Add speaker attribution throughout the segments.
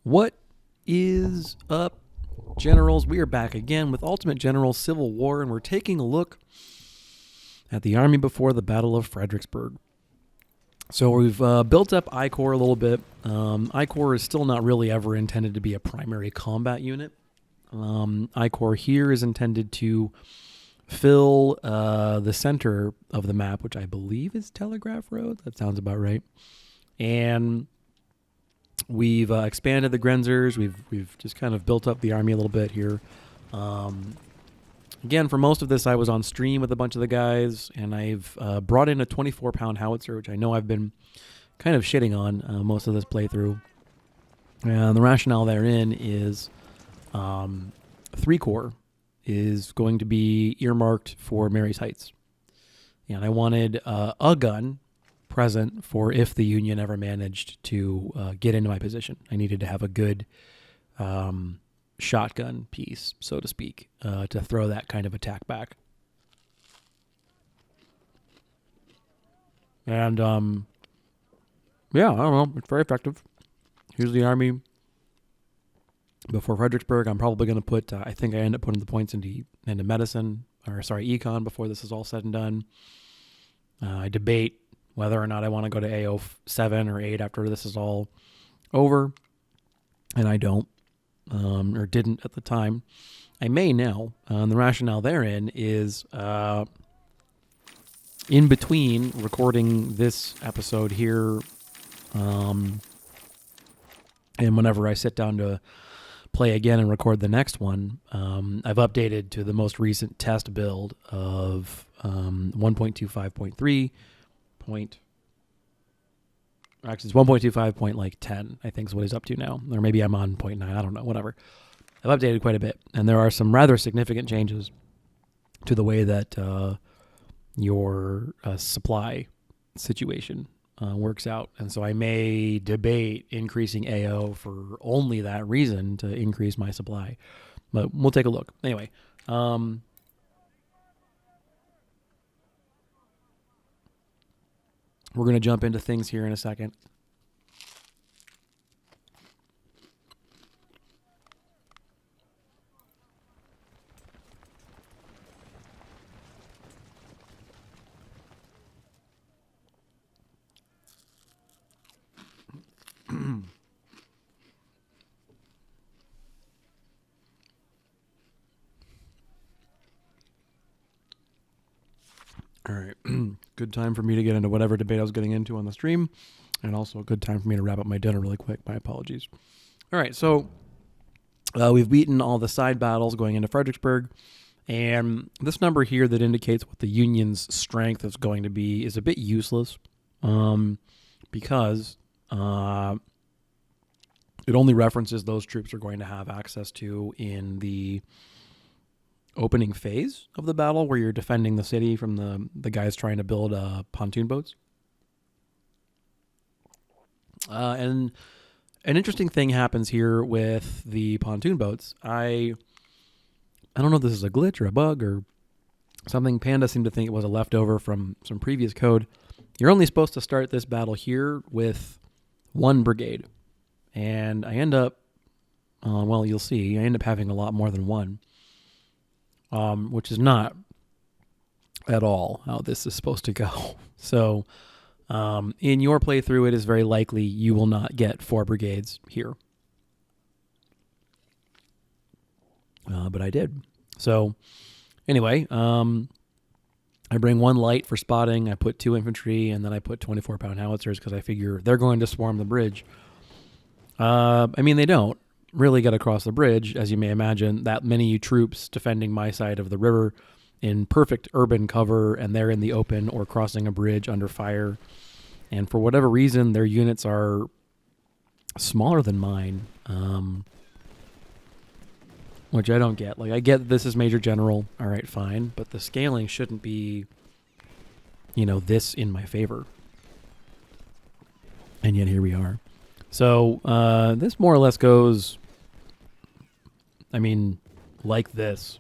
Speaker 1: What is up, Generals? We are back again with Ultimate General Civil War, and we're taking a look at the army before the Battle of Fredericksburg. So we've built up I-Corps a little bit. I-Corps is still not really ever intended to be a primary combat unit. I-Corps here is intended to fill the center of the map, which I believe is Telegraph Road. That sounds about right. And we've expanded the Grenzers. We've just kind of built up the army a little bit here. Again, for most of this, I was on stream with a bunch of the guys, and I've brought in a 24-pound howitzer, which I know I've been kind of shitting on most of this playthrough. And the rationale therein is 3-Corps is going to be earmarked for Marye's Heights. And I wanted a gun present for if the Union ever managed to get into my position. I needed to have a good shotgun piece, so to speak, to throw that kind of attack back. And yeah, I don't know. It's very effective. Here's the army before Fredericksburg. I'm probably going to put, I think I end up putting the points into medicine, or sorry, econ before this is all said and done. I debate whether or not I want to go to AO 7 or 8 after this is all over. And I don't, or didn't at the time. I may now. And the rationale therein is in between recording this episode here and whenever I sit down to play again and record the next one, I've updated to the most recent test build of 1.25.3. Actually, it's 1.25.10, I think is what he's up to now. Or maybe I'm on 0.9, I don't know, whatever. I've updated quite a bit, and there are some rather significant changes to the way that your supply situation works out. And so I may debate increasing AO for only that reason, to increase my supply. But we'll take a look. Anyway, we're going to jump into things here in a second. All right. Good time for me to get into whatever debate I was getting into on the stream, and also a good time for me to wrap up my dinner really quick. My apologies. All right. So we've beaten all the side battles going into Fredericksburg, and this number here that indicates what the Union's strength is going to be is a bit useless because it only references those troops are going to have access to in the opening phase of the battle, where you're defending the city from the guys trying to build pontoon boats. And an interesting thing happens here with the pontoon boats. I don't know if this is a glitch or a bug or something. Panda seemed to think it was a leftover from some previous code. You're only supposed to start this battle here with 1 brigade. And I end up, well, you'll see, I end up having a lot more than 1. Which is not at all how this is supposed to go. So in your playthrough, it is very likely you will not get 4 brigades here. But I did. So anyway, I bring 1 light for spotting. I put 2 infantry, and then I put 24-pound howitzers because I figure they're going to swarm the bridge. I mean, they don't really get across the bridge, as you may imagine. That many troops defending my side of the river in perfect urban cover, and they're in the open or crossing a bridge under fire. And for whatever reason, their units are smaller than mine, which I don't get. Like, I get this is Major General, all right, fine, but the scaling shouldn't be, this in my favor. And yet here we are. So this more or less goes, like this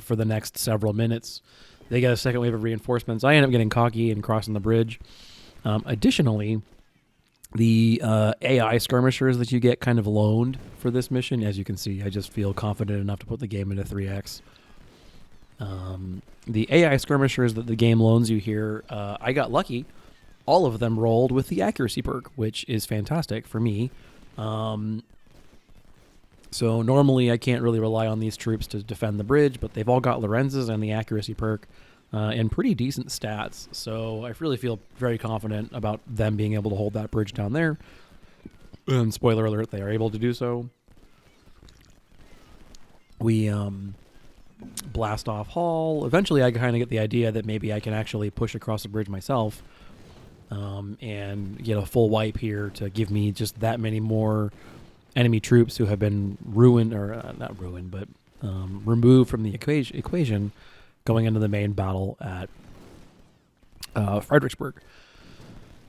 Speaker 1: for the next several minutes. They get a second wave of reinforcements. I end up getting cocky and crossing the bridge. Additionally, The AI skirmishers that you get kind of loaned for this mission. As you can see, I just feel confident enough to put the game into 3x. The AI skirmishers that the game loans you here, I got lucky. All of them rolled with the accuracy perk, which is fantastic for me. So normally I can't really rely on these troops to defend the bridge, but they've all got Lorenz's and the accuracy perk and pretty decent stats. So I really feel very confident about them being able to hold that bridge down there. And spoiler alert, they are able to do so. We blast off Hall. Eventually I kind of get the idea that maybe I can actually push across the bridge myself and get a full wipe here to give me just that many more enemy troops who have been ruined, or not ruined, but removed from the equation going into the main battle at Fredericksburg.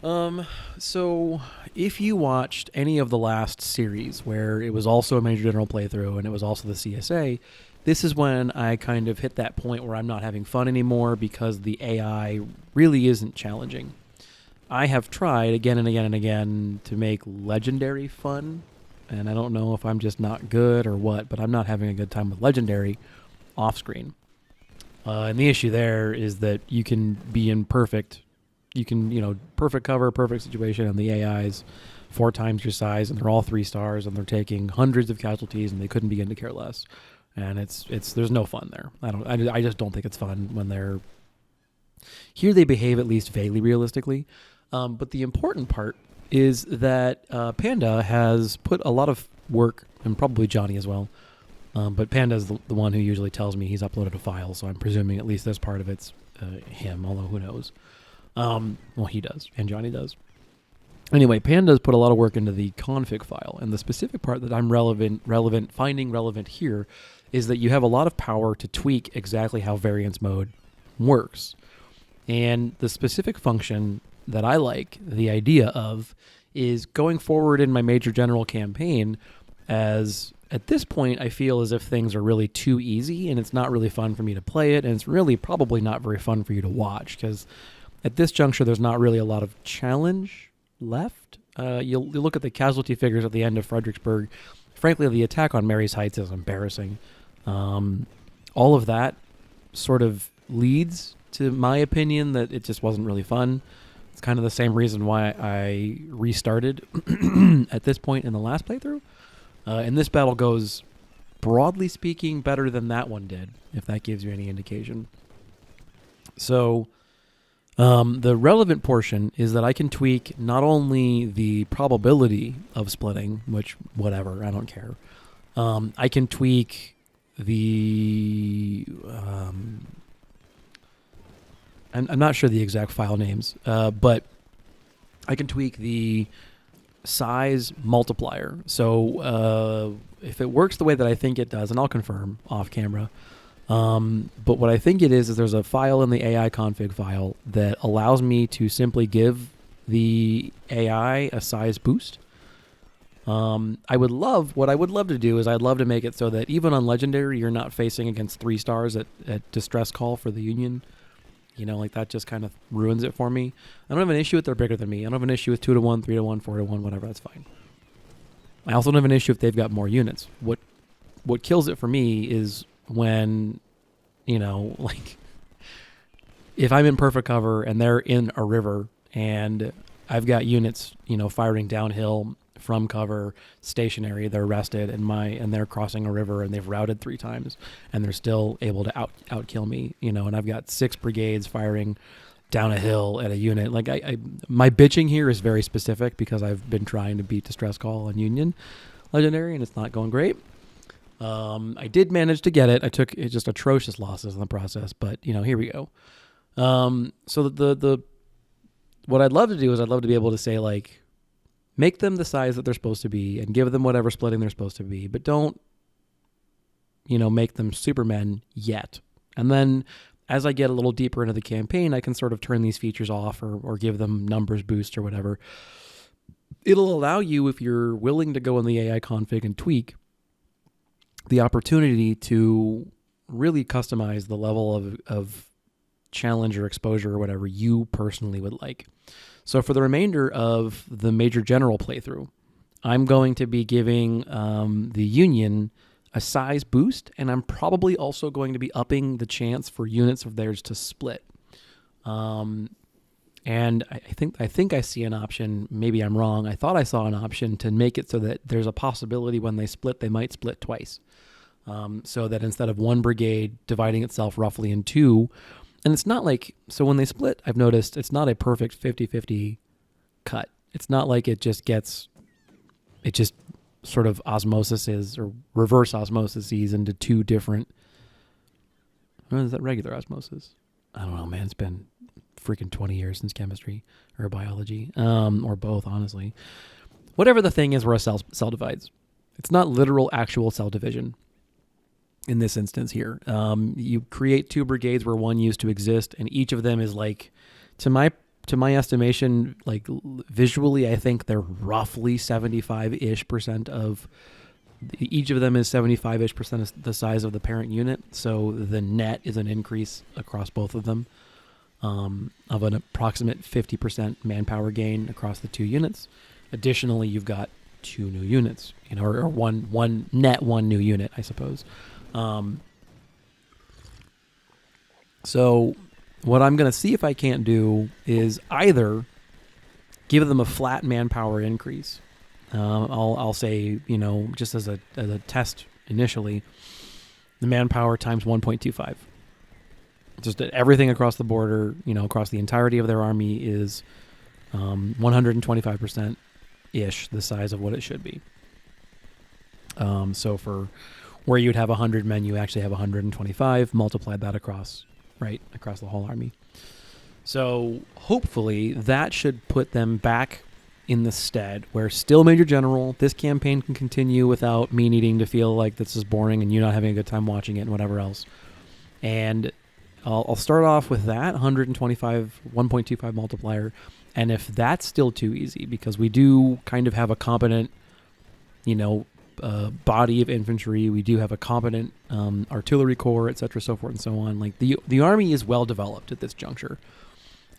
Speaker 1: So if you watched any of the last series where it was also a Major General playthrough and it was also the CSA, this is when I kind of hit that point where I'm not having fun anymore because the AI really isn't challenging. I have tried again and again and again to make Legendary fun, and I don't know if I'm just not good or what, but I'm not having a good time with Legendary off screen. And the issue there is that you can be in perfect cover, perfect situation, and the AI's 4 times your size, and they're all 3 stars, and they're taking hundreds of casualties, and they couldn't begin to care less. And it's there's no fun there. I just don't think it's fun when they're here. They behave at least vaguely realistically. But the important part is that Panda has put a lot of work, and probably Johnny as well. But Panda's the one who usually tells me he's uploaded a file, so I'm presuming at least this part of it's him, although who knows. Well, he does, and Johnny does. Anyway, Panda's put a lot of work into the config file, and the specific part that I'm finding relevant here is that you have a lot of power to tweak exactly how variance mode works. And the specific function that I like the idea of is going forward in my Major General campaign, as at this point I feel as if things are really too easy and it's not really fun for me to play it, and it's really probably not very fun for you to watch, because at this juncture there's not really a lot of challenge left. You look at the casualty figures at the end of Fredericksburg. Frankly, the attack on Mary's Heights is embarrassing. All of that sort of leads to my opinion that it just wasn't really fun. It's kind of the same reason why I restarted at this point in the last playthrough. And this battle goes, broadly speaking, better than that one did, if that gives you any indication. So the relevant portion is that I can tweak not only the probability of splitting, which whatever, I don't care. I can tweak the I'm not sure the exact file names, but I can tweak the size multiplier. So if it works the way that I think it does, and I'll confirm off camera, but what I think it is there's a file in the AI config file that allows me to simply give the AI a size boost. What I would love to do is I'd love to make it so that even on Legendary, you're not facing against 3 stars at distress call for the Union. You know, like that just kind of ruins it for me. I don't have an issue with they're bigger than me. I don't have an issue with 2-to-1, 3-to-1, 4-to-1, whatever. That's fine. I also don't have an issue if they've got more units. What kills it for me is when, you know, like if I'm in perfect cover and they're in a river and I've got units, you know, firing downhill from cover, stationary, they're rested, and they're crossing a river and they've routed 3 times and they're still able to outkill me, you know, and I've got 6 brigades firing down a hill at a unit. Like my bitching here is very specific because I've been trying to beat distress call on Union Legendary and it's not going great. I did manage to get it. I took just atrocious losses in the process, but you know, here we go. So the what I'd love to do is I'd love to be able to say, like, make them the size that they're supposed to be and give them whatever splitting they're supposed to be, but don't, you know, make them supermen yet. And then as I get a little deeper into the campaign, I can sort of turn these features off or give them numbers boost or whatever. It'll allow you, if you're willing to go in the AI config and tweak, the opportunity to really customize the level of challenge or exposure or whatever you personally would like. So for the remainder of the Major General playthrough, I'm going to be giving the Union a size boost, and I'm probably also going to be upping the chance for units of theirs to split. And I think I see an option. Maybe I'm wrong. I thought I saw an option to make it so that there's a possibility when they split, they might split twice. So that instead of one brigade dividing itself roughly in two, and it's not like, so when they split, I've noticed it's not a perfect 50-50 cut. It's not like it just sort of osmosis or reverse osmosis into two different, or is that regular osmosis? I don't know, man. It's been freaking 20 years since chemistry or biology, or both, honestly. Whatever the thing is where a cell divides. It's not literal actual cell division in this instance here. You create two brigades where one used to exist, and each of them is like, to my estimation, like visually, I think they're roughly 75-ish% of, each of them is 75-ish% of the size of the parent unit. So the net is an increase across both of them. Of an approximate 50% manpower gain across the two units. Additionally, you've got two new units, or one new unit, I suppose. So what I'm going to see if I can't do is either give them a flat manpower increase. I'll say, just as a test initially, the manpower times 1.25. Just everything across the border, across the entirety of their army is 125%-ish the size of what it should be. So for where you'd have 100 men, you actually have 125. Multiply that across the whole army. So hopefully that should put them back in the stead where still Major General, this campaign can continue without me needing to feel like this is boring and you not having a good time watching it and whatever else. And I'll start off with that 1.25 multiplier, and if that's still too easy, because we do kind of have a competent, body of infantry, we do have a competent artillery corps, etc., so forth and so on. Like the army is well developed at this juncture.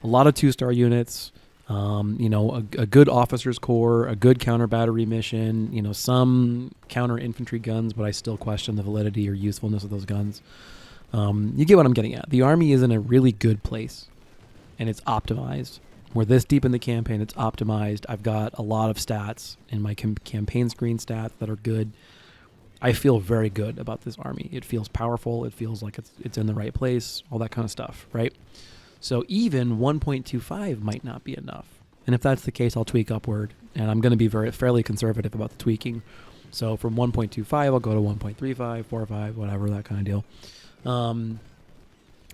Speaker 1: A lot of 2-star units, a good officers corps, a good counter battery mission, some counter infantry guns, but I still question the validity or usefulness of those guns. You get what I'm getting at. The army is in a really good place, and it's optimized. We're this deep in the campaign, it's optimized. I've got a lot of stats in my campaign screen stats that are good. I feel very good about this army. It feels powerful. It feels like it's in the right place, all that kind of stuff, right? So even 1.25 might not be enough. And if that's the case, I'll tweak upward, and I'm going to be fairly conservative about the tweaking. So from 1.25, I'll go to 1.35, 4.5, whatever, that kind of deal.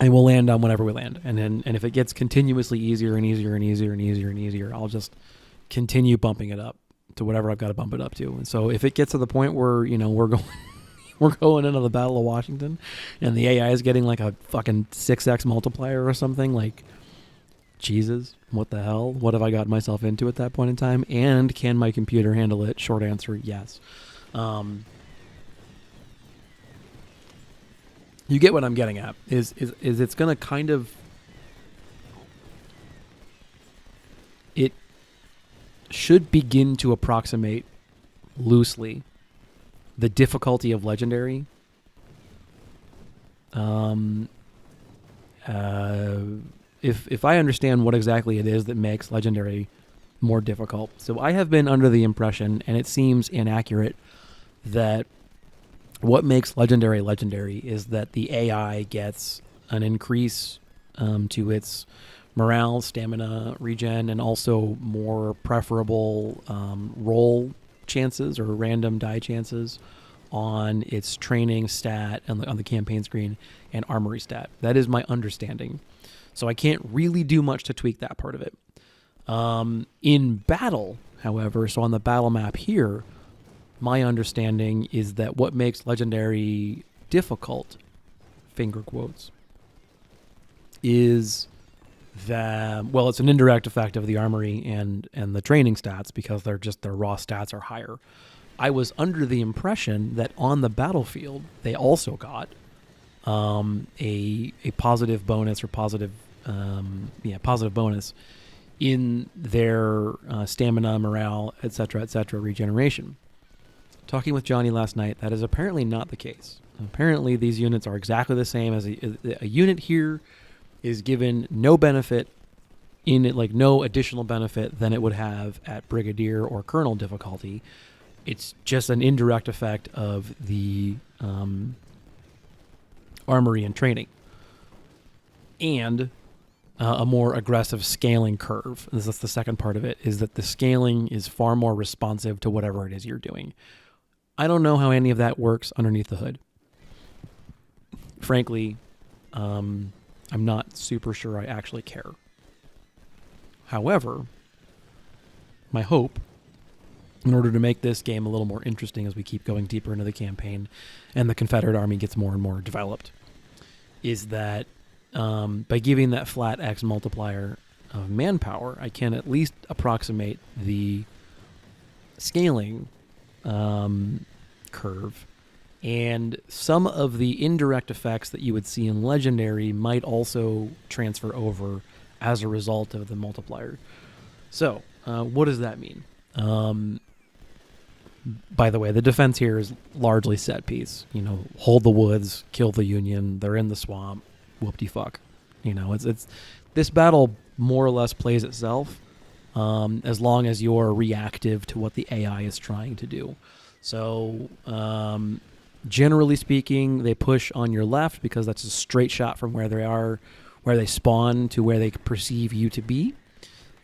Speaker 1: And we'll land on whatever we land. And if it gets continuously easier and easier and easier and easier and easier, I'll just continue bumping it up to whatever I've got to bump it up to. And so if it gets to the point where, we're going into the Battle of Washington and the AI is getting like a fucking 6x multiplier or something, like, Jesus, what the hell? What have I gotten myself into at that point in time? And can my computer handle it? Short answer, yes. You get what I'm getting at, is it's going to kind of, it should begin to approximate loosely the difficulty of Legendary. If I understand what exactly it is that makes Legendary more difficult. So I have been under the impression, and it seems inaccurate, that what makes Legendary is that the AI gets an increase to its morale, stamina, regen, and also more preferable roll chances or random die chances on its training stat on the campaign screen and armory stat. That is my understanding. So I can't really do much to tweak that part of it. In battle, however, so on the battle map here, my understanding is that what makes Legendary difficult, finger quotes, is that, well, it's an indirect effect of the armory and the training stats because their raw stats are higher. I was under the impression that on the battlefield they also got a positive bonus or positive bonus in their stamina, morale, etc., regeneration. Talking with Johnny last night, that is apparently not the case. Apparently, these units are exactly the same as a unit here is given no benefit in it, like no additional benefit than it would have at brigadier or colonel difficulty. It's just an indirect effect of the armory and training, and a more aggressive scaling curve. That's the second part of it, is that the scaling is far more responsive to whatever it is you're doing. I don't know how any of that works underneath the hood. Frankly, I'm not super sure I actually care. However, my hope, in order to make this game a little more interesting as we keep going deeper into the campaign and the Confederate army gets more and more developed, is that by giving that flat X multiplier of manpower, I can at least approximate the scaling curve, and some of the indirect effects that you would see in Legendary might also transfer over as a result of the multiplier. So, what does that mean? By the way, the defense here is largely set piece. Hold the woods, kill the Union, they're in the swamp, whoop-de-fuck. It's this battle more or less plays itself as long as you're reactive to what the AI is trying to do. So, generally speaking, they push on your left because that's a straight shot from where they spawn to where they perceive you to be.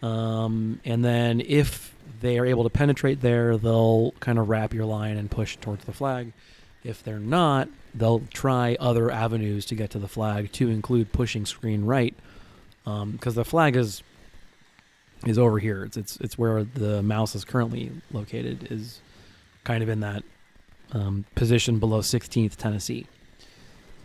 Speaker 1: And then if they are able to penetrate there, they'll kind of wrap your line and push towards the flag. If they're not, they'll try other avenues to get to the flag, to include pushing screen right, because the flag is over here. It's where the mouse is currently located, is kind of in that position below 16th Tennessee.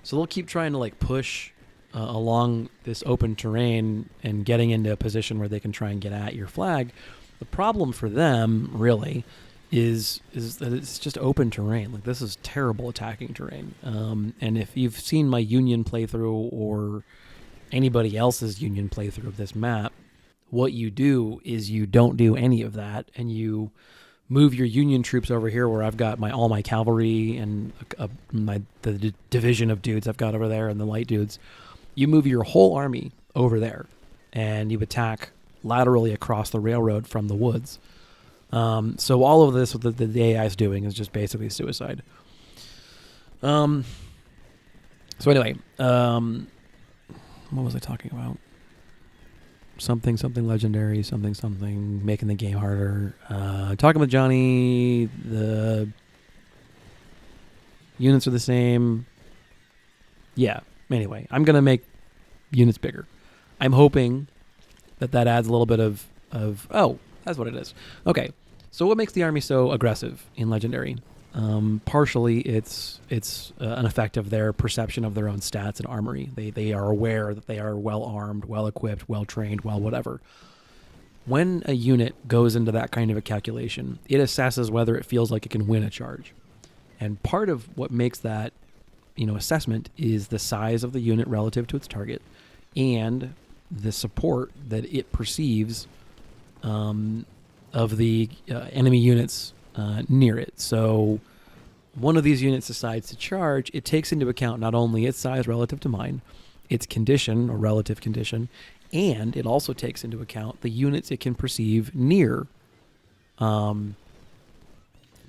Speaker 1: So they'll keep trying to push along this open terrain and getting into a position where they can try and get at your flag. The problem for them, really, is that it's just open terrain. This is terrible attacking terrain. And if you've seen my Union playthrough or anybody else's Union playthrough of this map, what you do is you don't do any of that, and you move your Union troops over here where I've got all my cavalry and the division of dudes I've got over there and the light dudes. You move your whole army over there, and you attack laterally across the railroad from the woods. So all of this that the AI is doing is just basically suicide. So anyway, what was I talking about? Something legendary, something making the game harder. Talking with Johnny, the units are the same. Yeah. Anyway, I'm gonna make units bigger. I'm hoping that adds a little bit of that's what it is. Okay. So what makes the army so aggressive in Legendary? Partially, it's an effect of their perception of their own stats and armory. They are aware that they are well armed, well equipped, well trained, well whatever. When a unit goes into that kind of a calculation, it assesses whether it feels like it can win a charge. And part of what makes that assessment is the size of the unit relative to its target and the support that it perceives of the enemy units near it. So one of these units decides to charge, it takes into account not only its size relative to mine, its condition or relative condition, and it also takes into account the units it can perceive near the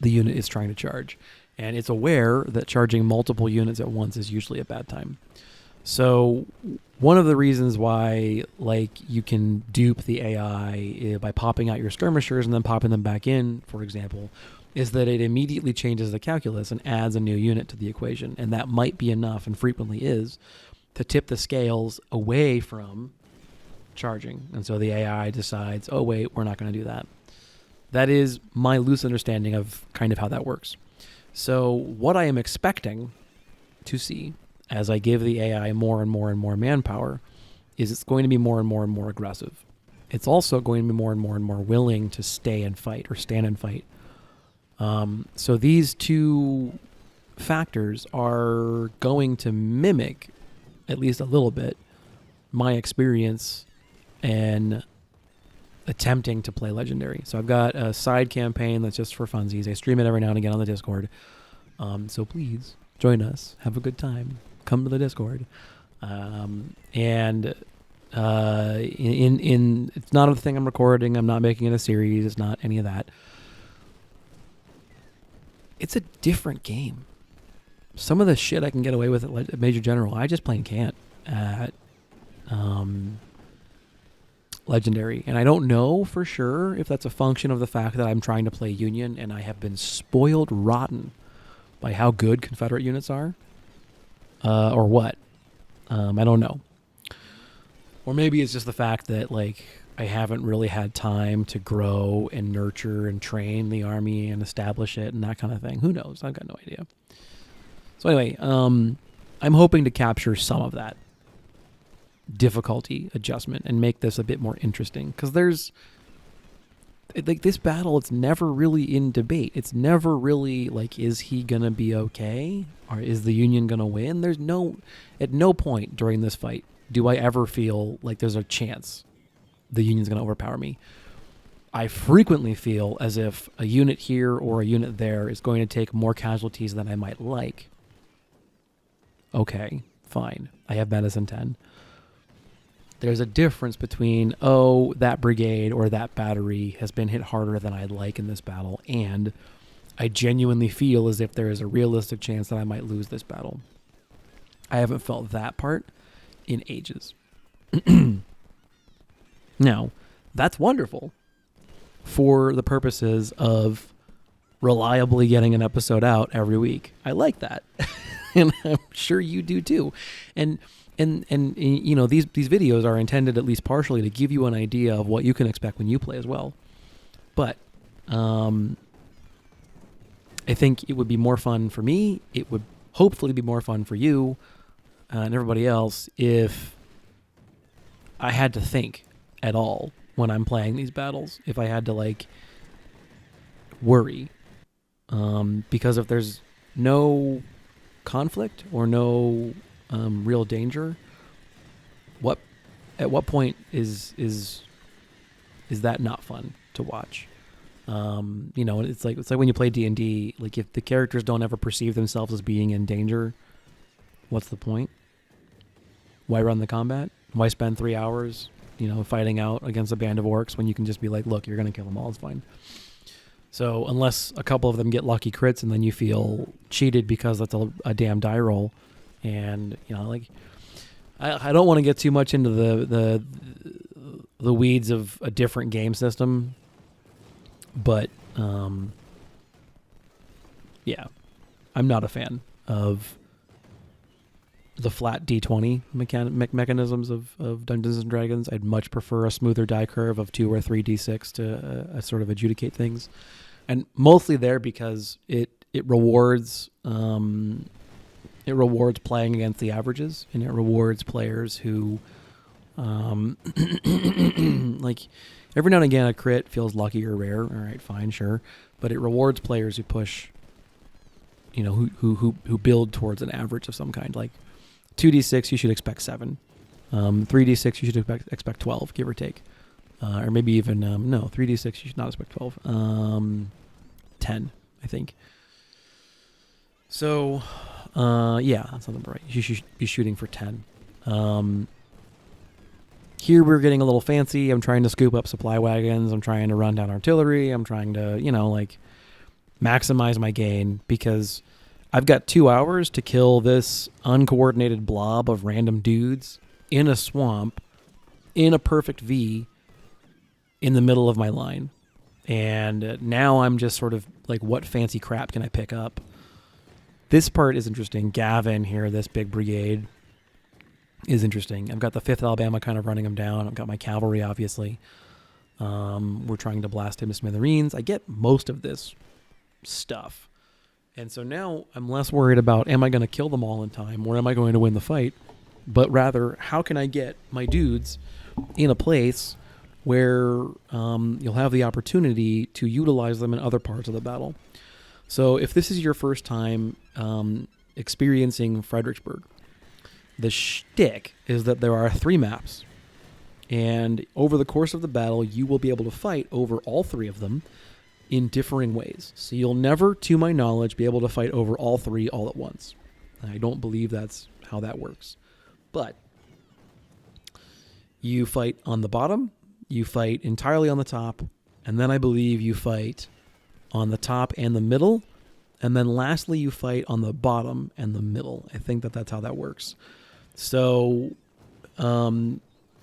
Speaker 1: unit it's trying to charge. And it's aware that charging multiple units at once is usually a bad time. So one of the reasons why you can dupe the AI by popping out your skirmishers and then popping them back in, for example, is that it immediately changes the calculus and adds a new unit to the equation. And that might be enough, and frequently is, to tip the scales away from charging. And so the AI decides, oh wait, we're not going to do that. That is my loose understanding of kind of how that works. So what I am expecting to see as I give the AI more and more and more manpower is it's going to be more and more aggressive. It's also going to be more and more willing to stay and fight or stand and fight. So these two factors are going to mimic, at least a little bit, my experience and attempting to play Legendary. So I've got a side campaign that's just for funsies. I stream it every now and again on the Discord. So please join us. Have a good time. Come to the Discord. And it's not a thing I'm recording. I'm not making it a series. It's not any of that. It's a different game. Some of the shit I can get away with at Major General, I just plain can't at Legendary. And I don't know for sure if that's a function of the fact that I'm trying to play Union and I have been spoiled rotten by how good Confederate units are, or what. I don't know. Or maybe it's just the fact that, like, I haven't really had time to grow and nurture and train the army and establish it and that kind of thing. Who knows? I've got no idea. So anyway, I'm hoping to capture some of that difficulty adjustment and make this a bit more interesting. Because there's, like, this battle, it's never really in debate. It's never really, like, is he going to be okay? Or is the Union going to win? At no point during this fight do I ever feel like there's a chance the Union's going to overpower me. I frequently feel as if a unit here or a unit there is going to take more casualties than I might like. Okay, fine. I have medicine 10. There's a difference between, that brigade or that battery has been hit harder than I'd like in this battle, and I genuinely feel as if there is a realistic chance that I might lose this battle. I haven't felt that part in ages. Now, that's wonderful for the purposes of reliably getting an episode out every week. I like that. And I'm sure you do too. And you know, these videos are intended at least partially to give you an idea of what you can expect when you play as well. But I think it would be more fun for me. It would hopefully be more fun for you and everybody else if I had to think at all when I'm playing these battles. If I had to, like, worry. Because if there's no conflict or no real danger, at what point is that not fun to watch? You know, it's like when you play D&D, like, if the characters don't ever perceive themselves as being in danger, what's the point? Why run the combat? Why spend 3 hours, you know, fighting out against a band of orcs when you can just be like, look, you're going to kill them all, it's fine. So unless a couple of them get lucky crits and then you feel cheated because that's a damn die roll, and, you know, like, I don't want to get too much into the weeds of a different game system, but yeah, I'm not a fan of the flat D20 mechanisms of Dungeons and Dragons. I'd much prefer a smoother die curve of 2 or 3 D6 to sort of adjudicate things, and mostly there because it rewards playing against the averages, and it rewards players who like, every now and again a crit feels lucky or rare. All right, fine, sure, but it rewards players who push, you know, who build towards an average of some kind. Like 2d6, you should expect 7. 3d6, you should expect 12, give or take. Or maybe even, 3d6, you should not expect 12. 10, I think. So, yeah, that's not right. You should be shooting for 10. Here we're getting a little fancy. I'm trying to scoop up supply wagons. I'm trying to run down artillery. I'm trying to, you know, like, maximize my gain, because I've got 2 hours to kill this uncoordinated blob of random dudes in a swamp in a perfect V in the middle of my line. And now I'm just sort of like, what fancy crap can I pick up? This part is interesting. Gavin here, this big brigade, is interesting. I've got the 5th Alabama kind of running him down. I've got my cavalry, obviously. We're trying to blast him to smithereens. I get most of this stuff. And so now I'm less worried about, am I going to kill them all in time, or am I going to win the fight? But rather, how can I get my dudes in a place where you'll have the opportunity to utilize them in other parts of the battle? So if this is your first time experiencing Fredericksburg, the shtick is that there are 3 maps And over the course of the battle, you will be able to fight over all 3 of them in differing ways. So you'll never, to my knowledge, be able to fight over all 3 all at once. I don't believe that's how that works. But you fight on the bottom, you fight entirely on the top, and then I believe you fight on the top and the middle, and then lastly you fight on the bottom and the middle. I think that's how that works. So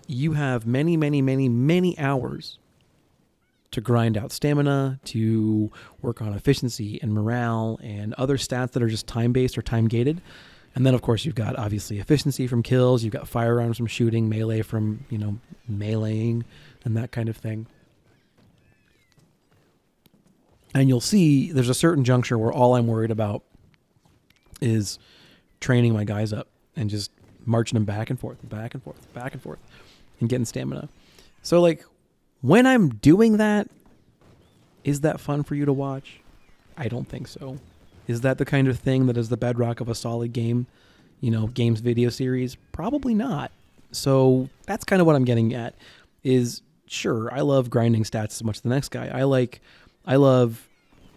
Speaker 1: you have many hours to grind out stamina, to work on efficiency and morale and other stats that are just time-based or time-gated. And then, of course, you've got, obviously, efficiency from kills. You've got firearms from shooting, melee from, meleeing, and that kind of thing. And you'll see there's a certain juncture where all I'm worried about is training my guys up and just marching them back and forth, and getting stamina. So, when I'm doing that, is that fun for you to watch? I don't think so. Is that the kind of thing that is the bedrock of a solid game, games video series? Probably not. So that's kind of what I'm getting at is, sure, I love grinding stats as much as the next guy. I love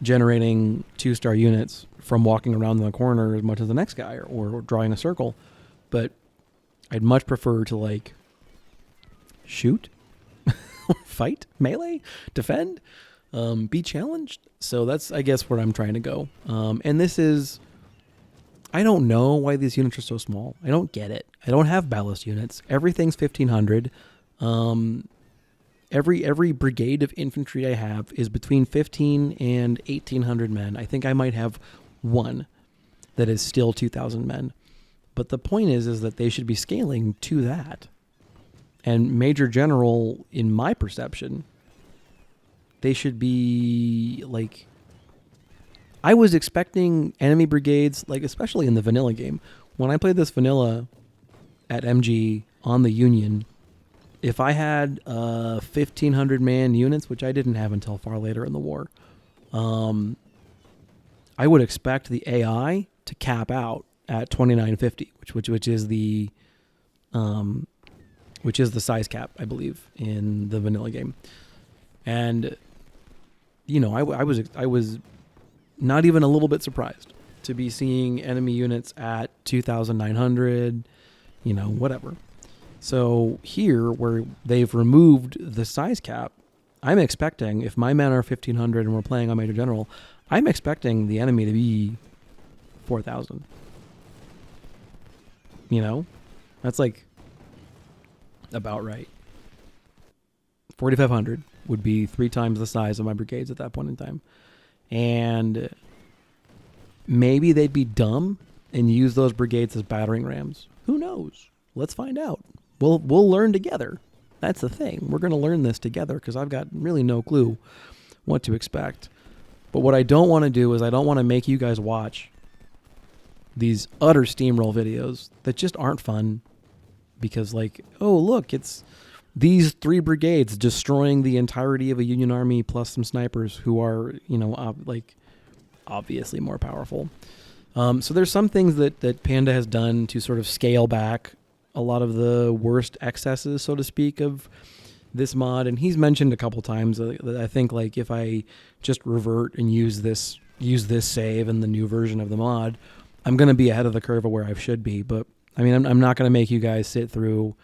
Speaker 1: generating 2-star units from walking around in the corner as much as the next guy or drawing a circle. But I'd much prefer to shoot, fight, melee, defend, be challenged. So that's, I guess, where I'm trying to go. And this is, I don't know why these units are so small. I don't get it. I don't have ballast units. Everything's 1,500. Every brigade of infantry I have is between 15 and 1,800 men. I think I might have one that is still 2,000 men. But the point is that they should be scaling to that. And Major General, in my perception, they should be I was expecting enemy brigades, especially in the vanilla game. When I played this vanilla at MG on the Union, if I had 1,500 man units, which I didn't have until far later in the war, I would expect the AI to cap out at 2,950, which is the size cap, I believe, in the vanilla game. And I was not even a little bit surprised to be seeing enemy units at 2,900, whatever. So here, where they've removed the size cap, I'm expecting, if my men are 1,500 and we're playing on Major General, I'm expecting the enemy to be 4,000. That's about right. 4,500 would be 3 times the size of my brigades at that point in time. And maybe they'd be dumb and use those brigades as battering rams. Who knows? Let's find out. We'll learn together. That's the thing. We're going to learn this together because I've got really no clue what to expect. But what I don't want to do is I don't want to make you guys watch these utter steamroll videos that just aren't fun because oh, look, it's these 3 brigades destroying the entirety of a Union army plus some snipers who are, obviously more powerful. So there's some things that Panda has done to sort of scale back a lot of the worst excesses, so to speak, of this mod. And he's mentioned a couple times that I think if I just revert and use this save in the new version of the mod, I'm going to be ahead of the curve of where I should be. But I mean, I'm not going to make you guys sit through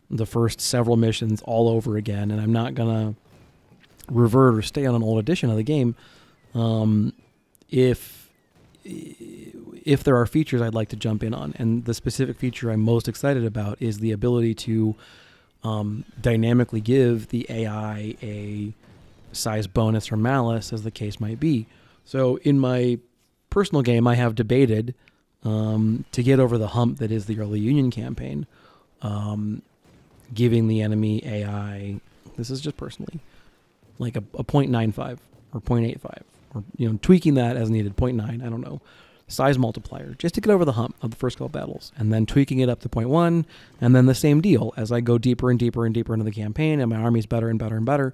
Speaker 1: the first several missions all over again, and I'm not going to revert or stay on an old edition of the game if there are features I'd like to jump in on. And the specific feature I'm most excited about is the ability to dynamically give the AI a size bonus or malice, as the case might be. So in my personal game, I have debated to get over the hump that is the early Union campaign, giving the enemy AI, this is just personally, a 0.95 or 0.85, or tweaking that as needed, 0.9, I don't know, size multiplier, just to get over the hump of the first couple battles, and then tweaking it up to 0.1, and then the same deal as I go deeper and deeper and deeper into the campaign, and my army's better and better and better,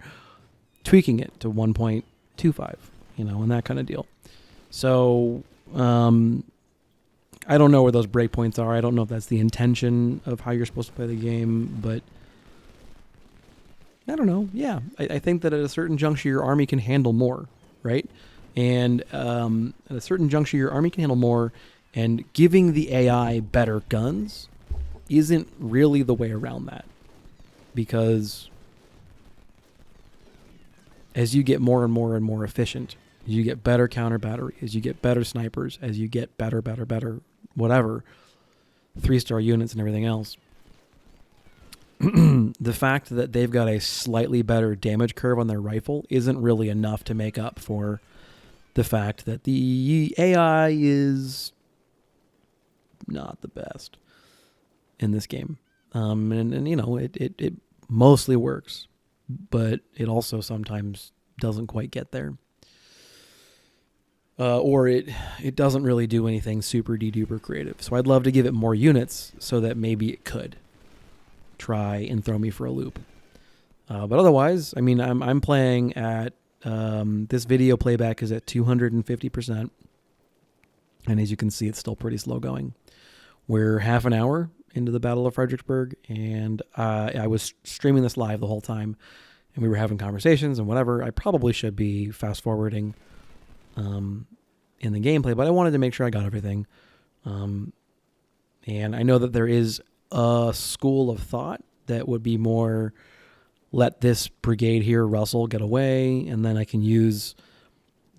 Speaker 1: tweaking it to 1.25, and that kind of deal. So I don't know where those breakpoints are. I don't know if that's the intention of how you're supposed to play the game, but I don't know. Yeah, I think that at a certain juncture, your army can handle more, right? And at a certain juncture, your army can handle more, and giving the AI better guns isn't really the way around that, because as you get more and more and more efficient, as you get better counter battery, as you get better snipers, as you get better, whatever, 3-star units and everything else, the fact that they've got a slightly better damage curve on their rifle isn't really enough to make up for the fact that the AI is not the best in this game. And you know, it mostly works, but it also sometimes doesn't quite get there. Or it doesn't really do anything super de-duper creative. So I'd love to give it more units so that maybe it could try and throw me for a loop. But otherwise, I mean, I'm playing at, this video playback is at 250%. And as you can see, it's still pretty slow going. We're half an hour into the Battle of Fredericksburg, and I was streaming this live the whole time, and we were having conversations and whatever. I probably should be fast forwarding in the gameplay, but I wanted to make sure I got everything. And I know that there is a school of thought that would be more, let this brigade here, Russell, get away, and then I can use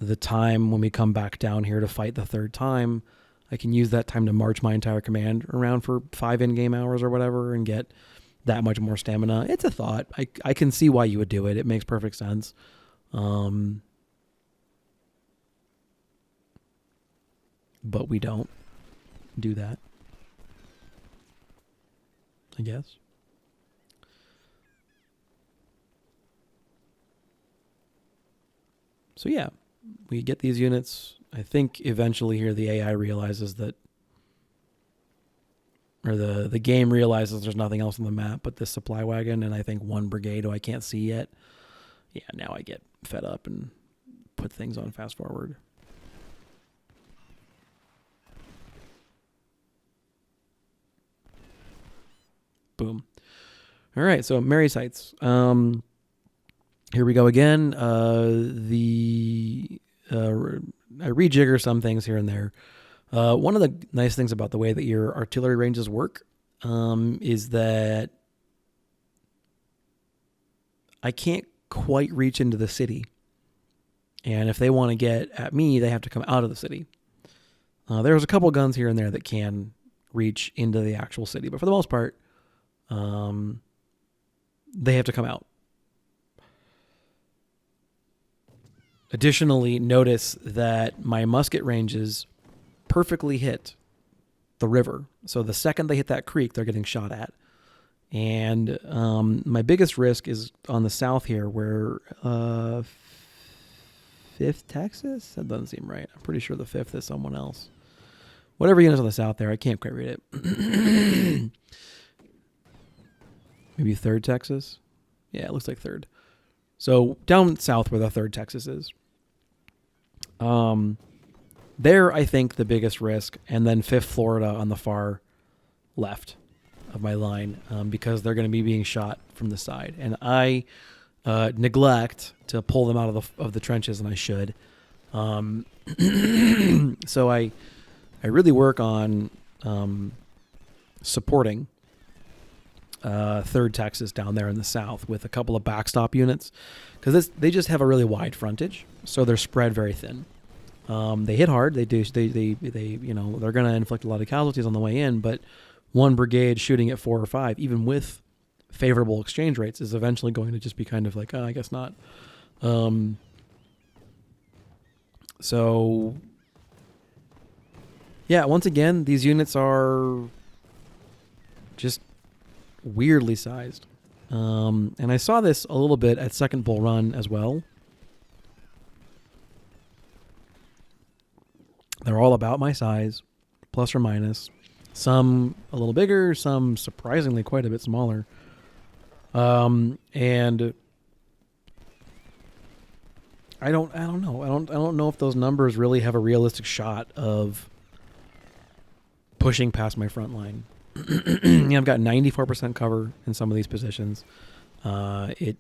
Speaker 1: the time when we come back down here to fight the third time. I can use that time to march my entire command around for 5 in-game hours or whatever and get that much more stamina. It's a thought. I can see why you would do it. It makes perfect sense. But we don't do that, I guess. So yeah, we get these units. I think eventually here the AI realizes that, or the game realizes there's nothing else on the map but this supply wagon, and I think one brigade who I can't see yet. Yeah, now I get fed up and put things on fast forward. Boom. All right, so Marye sites. Here we go again. I rejigger some things here and there. One of the nice things about the way that your artillery ranges work is that I can't quite reach into the city. And if they want to get at me, they have to come out of the city. There's a couple guns here and there that can reach into the actual city, but for the most part, they have to come out. Additionally, notice that my musket ranges perfectly hit the river. So the second they hit that creek, they're getting shot at. And my biggest risk is on the south here, where 5th Texas? That doesn't seem right. I'm pretty sure the 5th is someone else. Whatever unit's on the south there, I can't quite read it. Maybe 3rd Texas? Yeah, it looks like 3rd. So down south where the 3rd Texas is. There, I think, the biggest risk, and then 5th Florida on the far left of my line, because they're going to be being shot from the side. And I neglect to pull them out of the trenches, and I should. So I really work on supporting 3rd Texas down there in the south with a couple of backstop units, because they just have a really wide frontage, so they're spread very thin. They hit hard. They they're going to inflict a lot of casualties on the way in, but one brigade shooting at 4 or 5, even with favorable exchange rates, is eventually going to just be kind of like, I guess not. So yeah, once again, these units are just weirdly sized. And I saw this a little bit at Second Bull Run as well. They're all about my size, plus or minus. Some a little bigger, some surprisingly quite a bit smaller. And I don't know. I don't know if those numbers really have a realistic shot of pushing past my front line. I've got 94% cover in some of these positions. It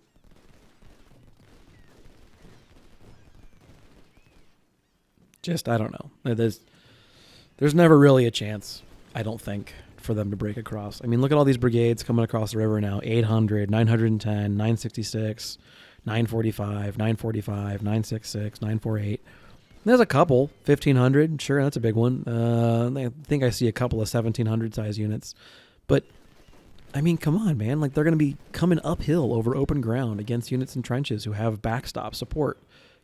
Speaker 1: just, I don't know. There's never really a chance, I don't think, for them to break across. I mean, look at all these brigades coming across the river now. 800, 910, 966, 945, 945, 966, 948. There's a couple. 1,500. Sure, that's a big one. I think I see a couple of 1,700 size units. But, I mean, come on, man. Like, they're going to be coming uphill over open ground against units in trenches who have backstop support.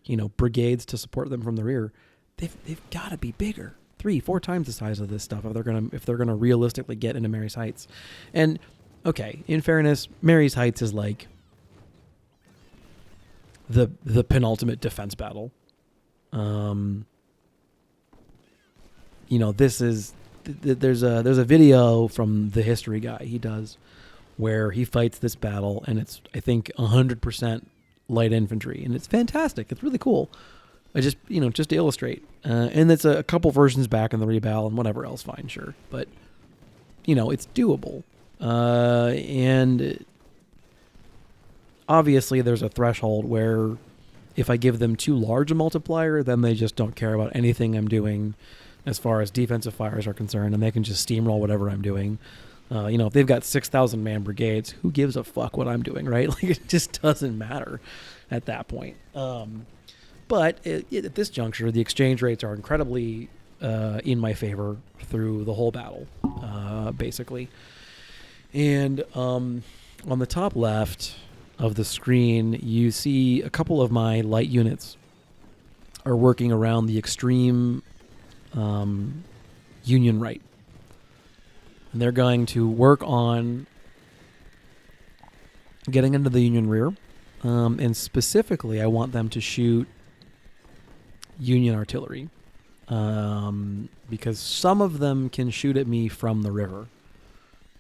Speaker 1: You know, brigades to support them from the rear. They've got to be bigger. 3-4 times the size of this stuff if they're gonna realistically get into Marye's Heights. And okay, in fairness, Marye's Heights is like the penultimate defense battle. You know, this is there's a video from the history guy he does where he fights this battle, and it's, I think, 100% light infantry, and it's fantastic. It's really cool. I just to illustrate. And it's a couple versions back in the Rebal and whatever else, fine, sure. But, it's doable. And obviously there's a threshold where if I give them too large a multiplier, then they just don't care about anything I'm doing as far as defensive fires are concerned, and they can just steamroll whatever I'm doing. If they've got 6,000 man brigades, who gives a fuck what I'm doing, right? Like, it just doesn't matter at that point. But at this juncture, the exchange rates are incredibly in my favor through the whole battle, basically. And on the top left of the screen, you see a couple of my light units are working around the extreme Union right. And they're going to work on getting into the Union rear. And specifically, I want them to shoot Union artillery, because some of them can shoot at me from the river,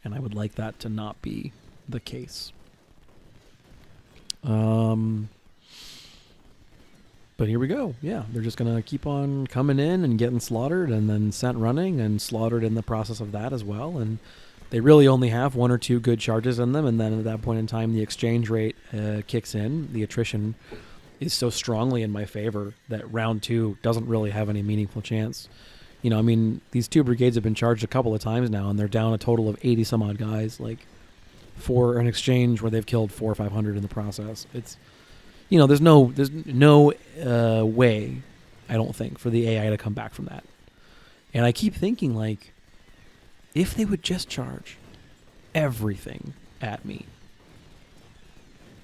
Speaker 1: and I would like that to not be the case. But here we go. Yeah, they're just going to keep on coming in and getting slaughtered and then sent running and slaughtered in the process of that as well. And they really only have 1 or 2 good charges in them, and then at that point in time, the exchange rate kicks in. The attrition is so strongly in my favor that round 2 doesn't really have any meaningful chance. I mean, these 2 brigades have been charged a couple of times now, and they're down a total of 80 some odd guys, like, for an exchange where they've killed 400 or 500 in the process. It's, there's no way, I don't think, for the AI to come back from that. And I keep thinking, like, if they would just charge everything at me,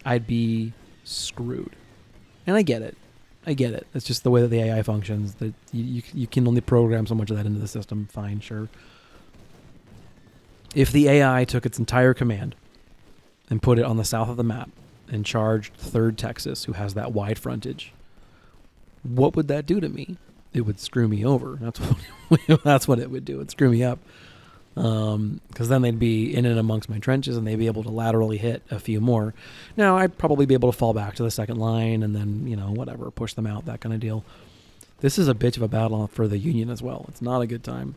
Speaker 1: I'd be screwed. And I get it. It's just the way that the AI functions. That you can only program so much of that into the system. Fine, sure. If the AI took its entire command and put it on the south of the map and charged 3rd Texas, who has that wide frontage, what would that do to me? It would screw me over. That's what it would do. It'd screw me up. Because then they'd be in and amongst my trenches, and they'd be able to laterally hit a few more. Now, I'd probably be able to fall back to the second line and then, whatever, push them out, that kind of deal. This is a bitch of a battle for the Union as well. It's not a good time.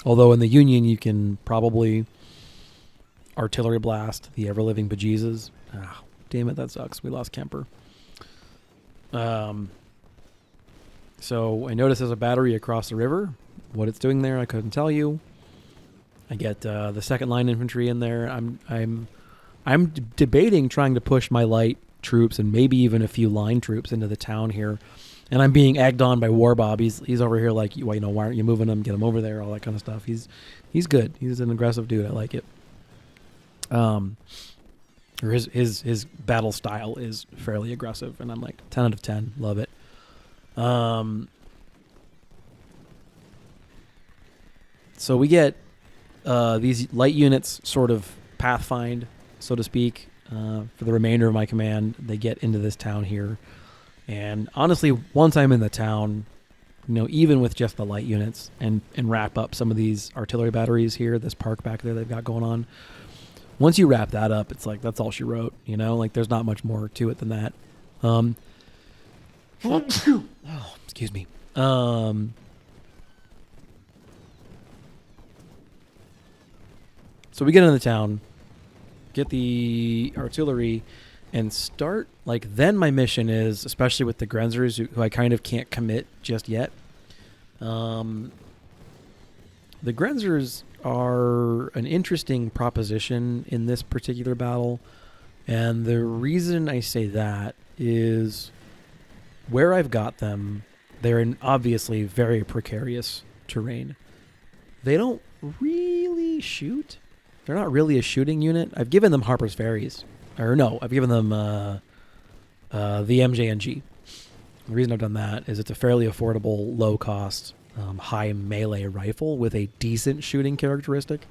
Speaker 1: Although in the Union, you can probably artillery blast the ever-living bejesus. Ah, damn it, that sucks. We lost Kemper. So I notice there's a battery across the river. What it's doing there, I couldn't tell you. I get the 2nd line infantry in there. I'm debating trying to push my light troops and maybe even a few line troops into the town here, and I'm being egged on by War Bob. He's over here like, why aren't you moving them? Get him over there, all that kind of stuff. He's good. He's an aggressive dude. I like it. Or his battle style is fairly aggressive, and I'm like 10 out of 10. Love it. So we get these light units sort of pathfind, so to speak, for the remainder of my command. They get into this town here. And honestly, once I'm in the town, even with just the light units and wrap up some of these artillery batteries here, this park back there they've got going on, once you wrap that up, it's like, that's all she wrote, like there's not much more to it than that. Oh, excuse me. So we get into the town, get the artillery, and start, like, then my mission is, especially with the Grenzers, who I kind of can't commit just yet. The Grenzers are an interesting proposition in this particular battle, and the reason I say that is where I've got them, they're in obviously very precarious terrain. They don't really shoot. They're not really a shooting unit. I've given them Harper's Ferries. Or no, I've given them the MJ&G. The reason I've done that is it's a fairly affordable, low-cost, high melee rifle with a decent shooting characteristic.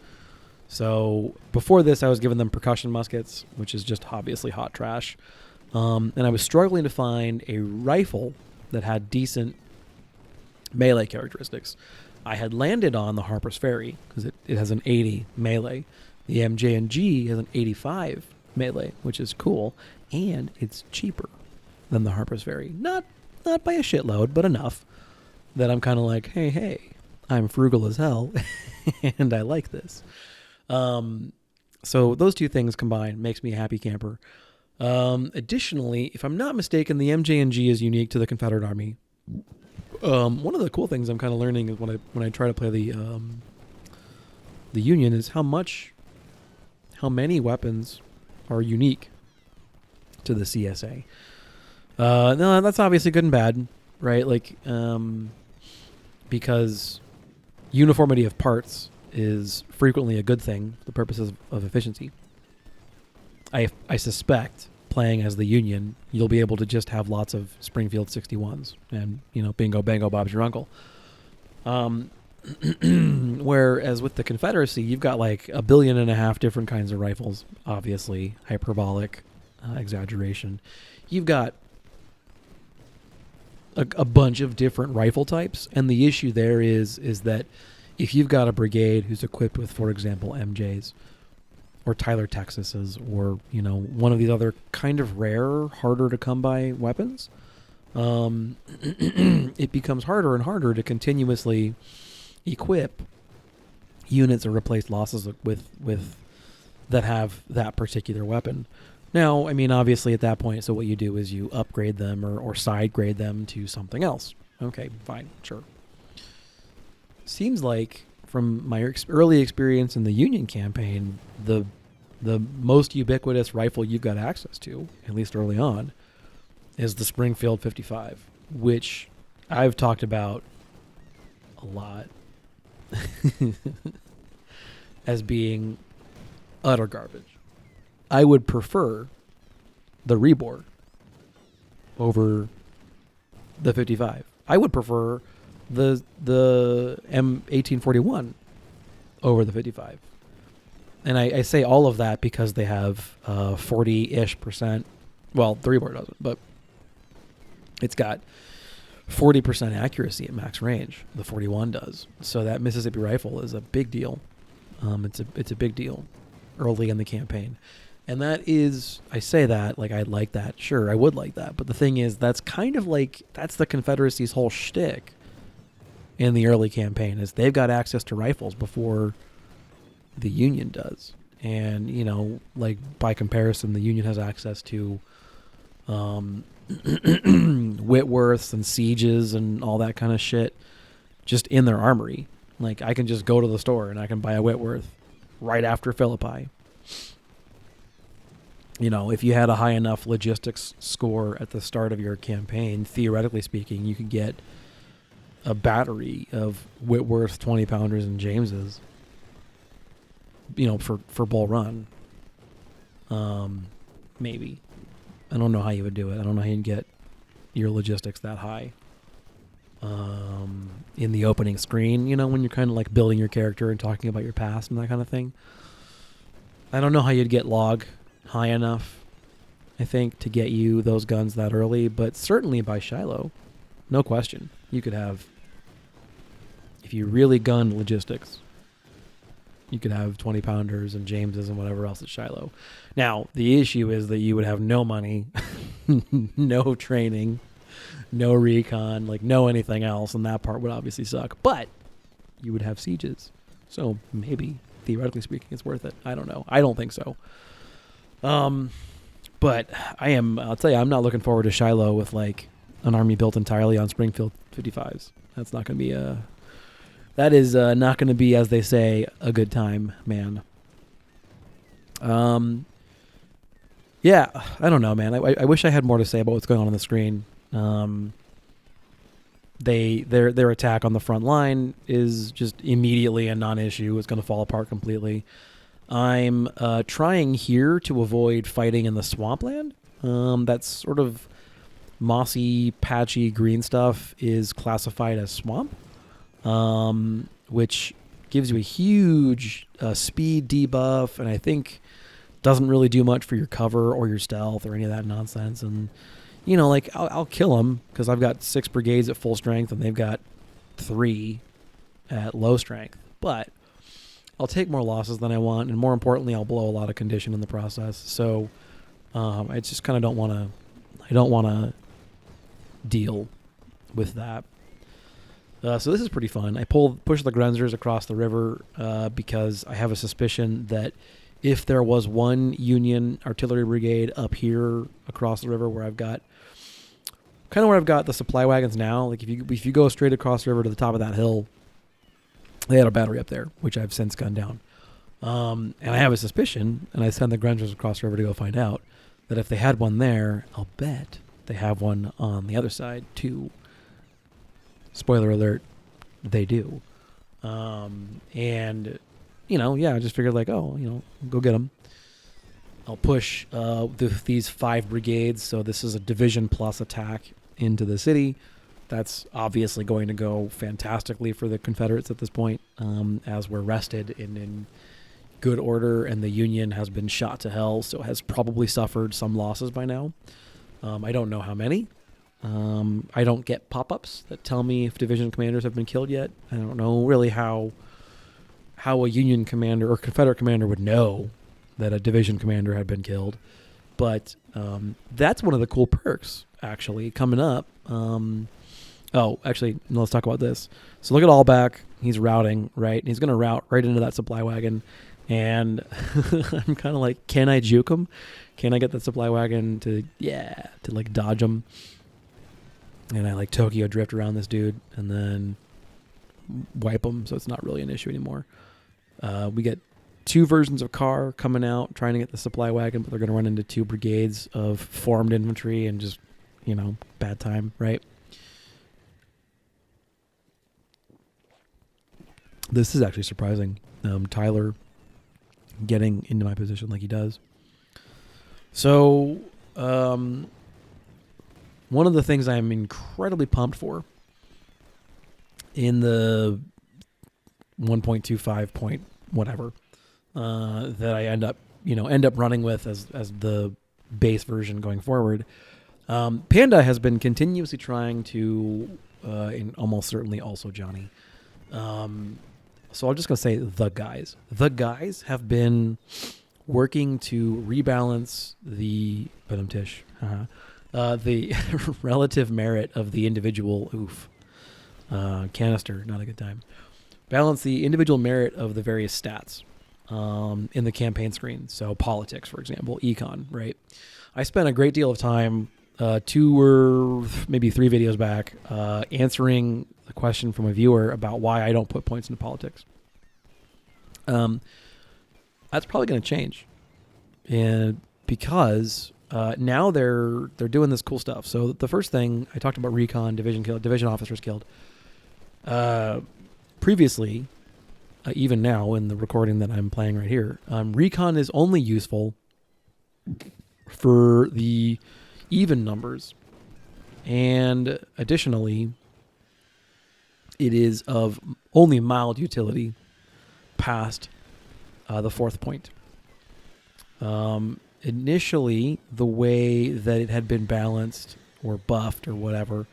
Speaker 1: So before this, I was giving them percussion muskets, which is just obviously hot trash. And I was struggling to find a rifle that had decent melee characteristics. I had landed on the Harper's Ferry because it has an 80 melee. The MJ&G has an 85 melee, which is cool, and it's cheaper than the Harper's Ferry. Not by a shitload, but enough that I'm kind of like, hey, I'm frugal as hell, and I like this. So those two things combined makes me a happy camper. Additionally, if I'm not mistaken, the MJ&G is unique to the Confederate Army. One of the cool things I'm kind of learning is when I try to play the Union is how many weapons are unique to the CSA. No, that's obviously good and bad, right? Like, because uniformity of parts is frequently a good thing for the purposes of efficiency. I suspect playing as the Union, you'll be able to just have lots of Springfield 61s and, bingo, bango, Bob's your uncle. Whereas with the Confederacy, you've got like 1.5 billion different kinds of rifles, obviously, hyperbolic exaggeration. You've got a bunch of different rifle types, and the issue there is that if you've got a brigade who's equipped with, for example, MJs, or Tyler Texas's, or, one of these other kind of rare, harder to come by weapons, it becomes harder and harder to continuously equip units or replace losses with that have that particular weapon. Now, I mean, obviously at that point, so what you do is you upgrade them or side grade them to something else. Okay, fine, sure. Seems like from my early experience in the Union campaign, the most ubiquitous rifle you've got access to, at least early on, is the Springfield 55, which I've talked about a lot as being utter garbage. I would prefer the Rebor over the 55. I would prefer the M1841 over the 55. And I say all of that because they have 40-ish%. Well, the Rebor doesn't, but it's got 40% accuracy at max range. The 41 does. So that Mississippi rifle is a big deal. It's a big deal early in the campaign. And that is, I say that like I'd like that. Sure, I would like that. But the thing is, that's kind of like, that's the Confederacy's whole shtick in the early campaign, is they've got access to rifles before the Union does. And, like by comparison, the Union has access to Whitworths and Sieges and all that kind of shit just in their armory. Like, I can just go to the store and I can buy a Whitworth right after Philippi. If you had a high enough logistics score at the start of your campaign, theoretically speaking, you could get a battery of Whitworth 20-pounders and Jameses, for Bull Run. Maybe. I don't know how you would do it. I don't know how you'd get your logistics that high. In the opening screen, when you're kind of like building your character and talking about your past and that kind of thing. I don't know how you'd get log high enough, I think, to get you those guns that early, but certainly by Shiloh, no question. You could have, if you really gunned logistics, you could have 20-pounders and Jameses and whatever else at Shiloh. Now, the issue is that you would have no money, no training, no recon, like no anything else, and that part would obviously suck. But you would have sieges. So maybe, theoretically speaking, it's worth it. I don't know. I don't think so. But I'll tell you, I'm not looking forward to Shiloh with like an army built entirely on Springfield 55s. That's not going to be that is not going to be, as they say, a good time, man. Yeah, I don't know, man. I wish I had more to say about what's going on the screen. Their attack on the front line is just immediately a non-issue. It's going to fall apart completely. I'm trying here to avoid fighting in the swampland. That's sort of mossy, patchy green stuff is classified as swamp, which gives you a huge speed debuff, and I think doesn't really do much for your cover or your stealth or any of that nonsense. And you know, like I'll kill them because I've got 6 brigades at full strength and they've got 3 at low strength. But I'll take more losses than I want, and more importantly, I'll blow a lot of condition in the process. So I just kind of don't want to. I don't want to deal with that. So this is pretty fun. I push the Grenzers across the river because I have a suspicion that if there was one Union artillery brigade up here across the river where I've got the supply wagons now, like if you go straight across the river to the top of that hill, they had a battery up there, which I've since gunned down. And I have a suspicion, and I send the Grenzers across the river to go find out, that if they had one there, I'll bet they have one on the other side too. Spoiler alert, they do. And you know, yeah, I just figured like, oh, you know, go get them. I'll push these 5 brigades. So this is a division plus attack into the city. That's obviously going to go fantastically for the Confederates at this point, as we're rested in good order, and the Union has been shot to hell, so has probably suffered some losses by now. I don't know how many. I don't get pop-ups that tell me if division commanders have been killed yet. I don't know really how a Union commander or Confederate commander would know that a division commander had been killed. But that's one of the cool perks, actually, coming up. Actually, let's talk about this. So look at Allback. He's routing, right? And he's going to route right into that supply wagon. And I'm kind of like, can I juke him? Can I get that supply wagon to like dodge him? And I like Tokyo drift around this dude and then wipe him, so it's not really an issue anymore. We get 2 versions of car coming out trying to get the supply wagon, but they're going to run into 2 brigades of formed infantry and just, you know, bad time, right? This is actually surprising. Tyler getting into my position like he does. So, one of the things I'm incredibly pumped for in the 1.25 point whatever that I end up running with as the base version going forward. Panda has been continuously trying to, and almost certainly also Johnny. So I'm just going to say the guys. The guys have been working to rebalance the the relative merit of the individual canister, not a good time. Balance the individual merit of the various stats in the campaign screen. So politics, for example, econ, right? I spent a great deal of time, 2 or maybe 3 videos back, answering the question from a viewer about why I don't put points into politics. That's probably going to change, and because now they're doing this cool stuff. So the first thing I talked about, recon, division officers killed. Previously, even now in the recording that I'm playing right here, recon is only useful for the even numbers, and additionally, it is of only mild utility past the 4th point. Initially, the way that it had been balanced or buffed or whatever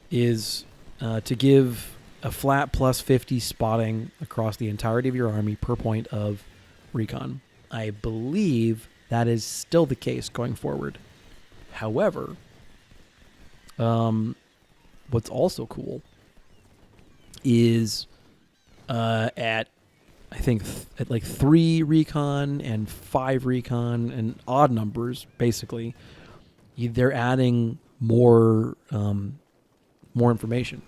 Speaker 1: is to give a flat plus 50 spotting across the entirety of your army per point of recon. I believe that is still the case going forward. However, what's also cool is at I think at like 3 recon and 5 recon and odd numbers, basically, they're adding more information,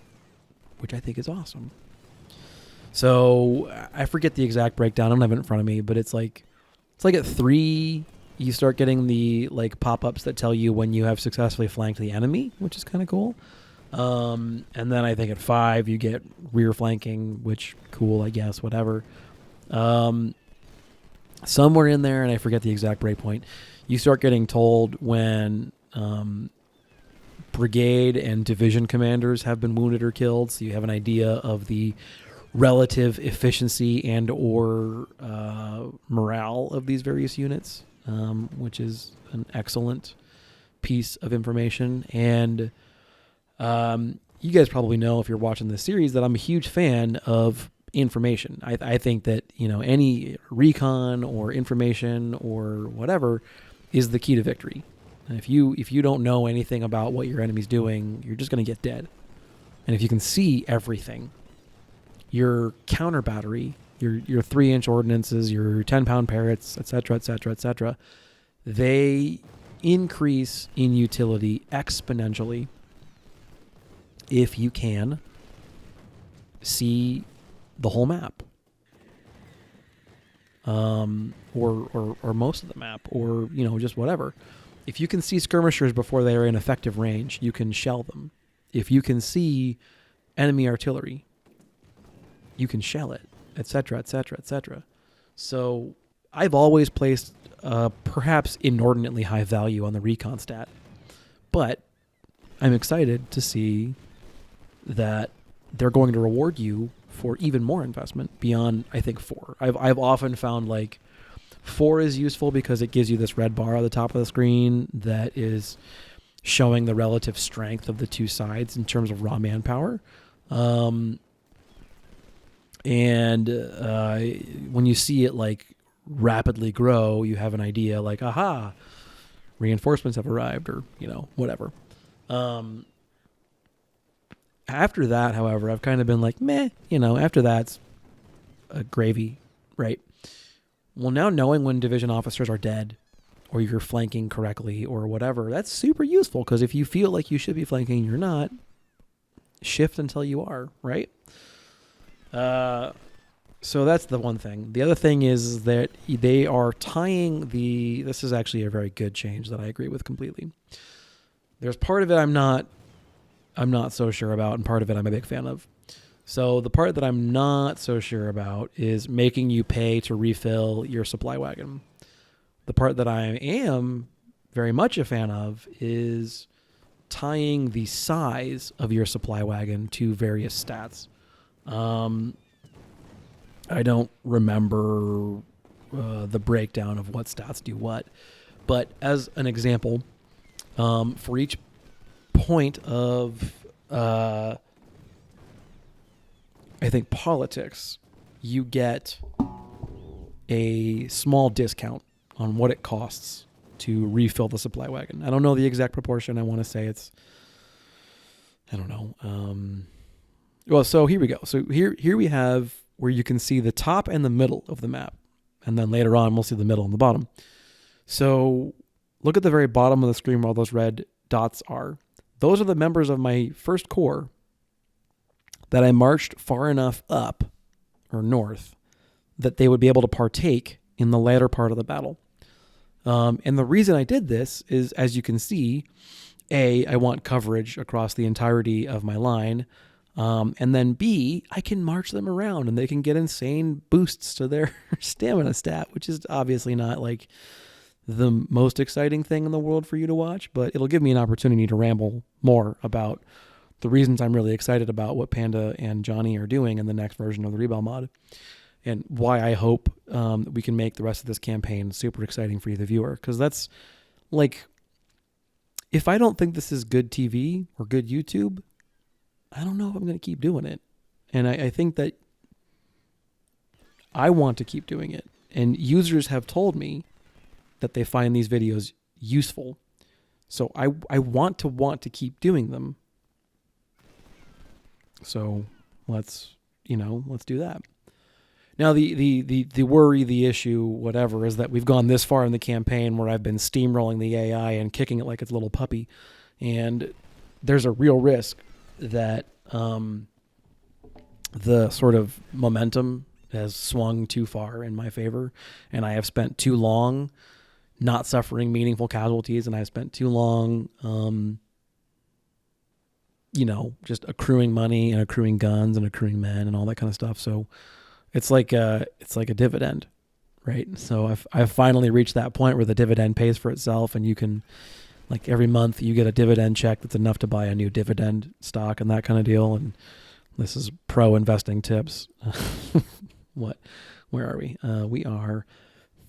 Speaker 1: which I think is awesome. So I forget the exact breakdown. I don't have it in front of me, but it's like at 3 you start getting the like pop-ups that tell you when you have successfully flanked the enemy, which is kind of cool. And then I think at 5 you get rear flanking, which cool, I guess, whatever. Somewhere in there, and I forget the exact breakpoint, you start getting told when brigade and division commanders have been wounded or killed, so you have an idea of the relative efficiency and or morale of these various units, which is an excellent piece of information. And you guys probably know, if you're watching this series, that I'm a huge fan of information. I think that, any recon or information or whatever is the key to victory. And if you don't know anything about what your enemy's doing, you're just going to get dead. And if you can see everything, your counter battery, your 3-inch ordnances, your 10-pound parrots, etc., etc., etc., they increase in utility exponentially if you can see the whole map, or most of the map, or just whatever. If you can see skirmishers before they are in effective range, you can shell them. If you can see enemy artillery, you can shell it, etc., etc., etc. So I've always placed perhaps inordinately high value on the recon stat, but I'm excited to see that they're going to reward you for even more investment beyond, I think, 4. I've often found like 4 is useful because it gives you this red bar at the top of the screen that is showing the relative strength of the two sides in terms of raw manpower. And when you see it like rapidly grow, you have an idea like, aha, reinforcements have arrived, or whatever. After that, however, I've kind of been like, meh, after that's a gravy, right? Well, now knowing when division officers are dead, or you're flanking correctly, or whatever, that's super useful, because if you feel like you should be flanking and you're not, shift until you are, right? So that's the one thing. The other thing is that they are tying this is actually a very good change that I agree with completely. There's part of it I'm not so sure about, and part of it I'm a big fan of. So the part that I'm not so sure about is making you pay to refill your supply wagon. The part that I am very much a fan of is tying the size of your supply wagon to various stats. I don't remember the breakdown of what stats do what, but as an example, for each point of I think politics, you get a small discount on what it costs to refill the supply wagon. I don't know the exact proportion. I want to say it's, I don't know. Well, so here we go. So here we have where you can see the top and the middle of the map. And then later on, we'll see the middle and the bottom. So look at the very bottom of the screen where all those red dots are. Those are the members of my first corps that I marched far enough up or north that they would be able to partake in the latter part of the battle. And the reason I did this is, as you can see, A, I want coverage across the entirety of my line. And then B, I can march them around and they can get insane boosts to their stamina stat, which is obviously not like the most exciting thing in the world for you to watch, but it'll give me an opportunity to ramble more about the reasons I'm really excited about what Panda and Johnny are doing in the next version of the Rebel mod, and why I hope we can make the rest of this campaign super exciting for you, the viewer. Because that's like, if I don't think this is good TV or good YouTube, I don't know if I'm going to keep doing it. And I think that I want to keep doing it. And users have told me that they find these videos useful. So I want to keep doing them. So let's do that. Now, the worry, the issue, whatever, is that we've gone this far in the campaign where I've been steamrolling the AI and kicking it like it's a little puppy. And there's a real risk that the sort of momentum has swung too far in my favor, and I have spent too long not suffering meaningful casualties, and I've spent too long, just accruing money and accruing guns and accruing men and all that kind of stuff. So it's like a dividend, right? So I've finally reached that point where the dividend pays for itself, and you can, like, every month you get a dividend check that's enough to buy a new dividend stock and that kind of deal. And this is pro investing tips. Where are we? We are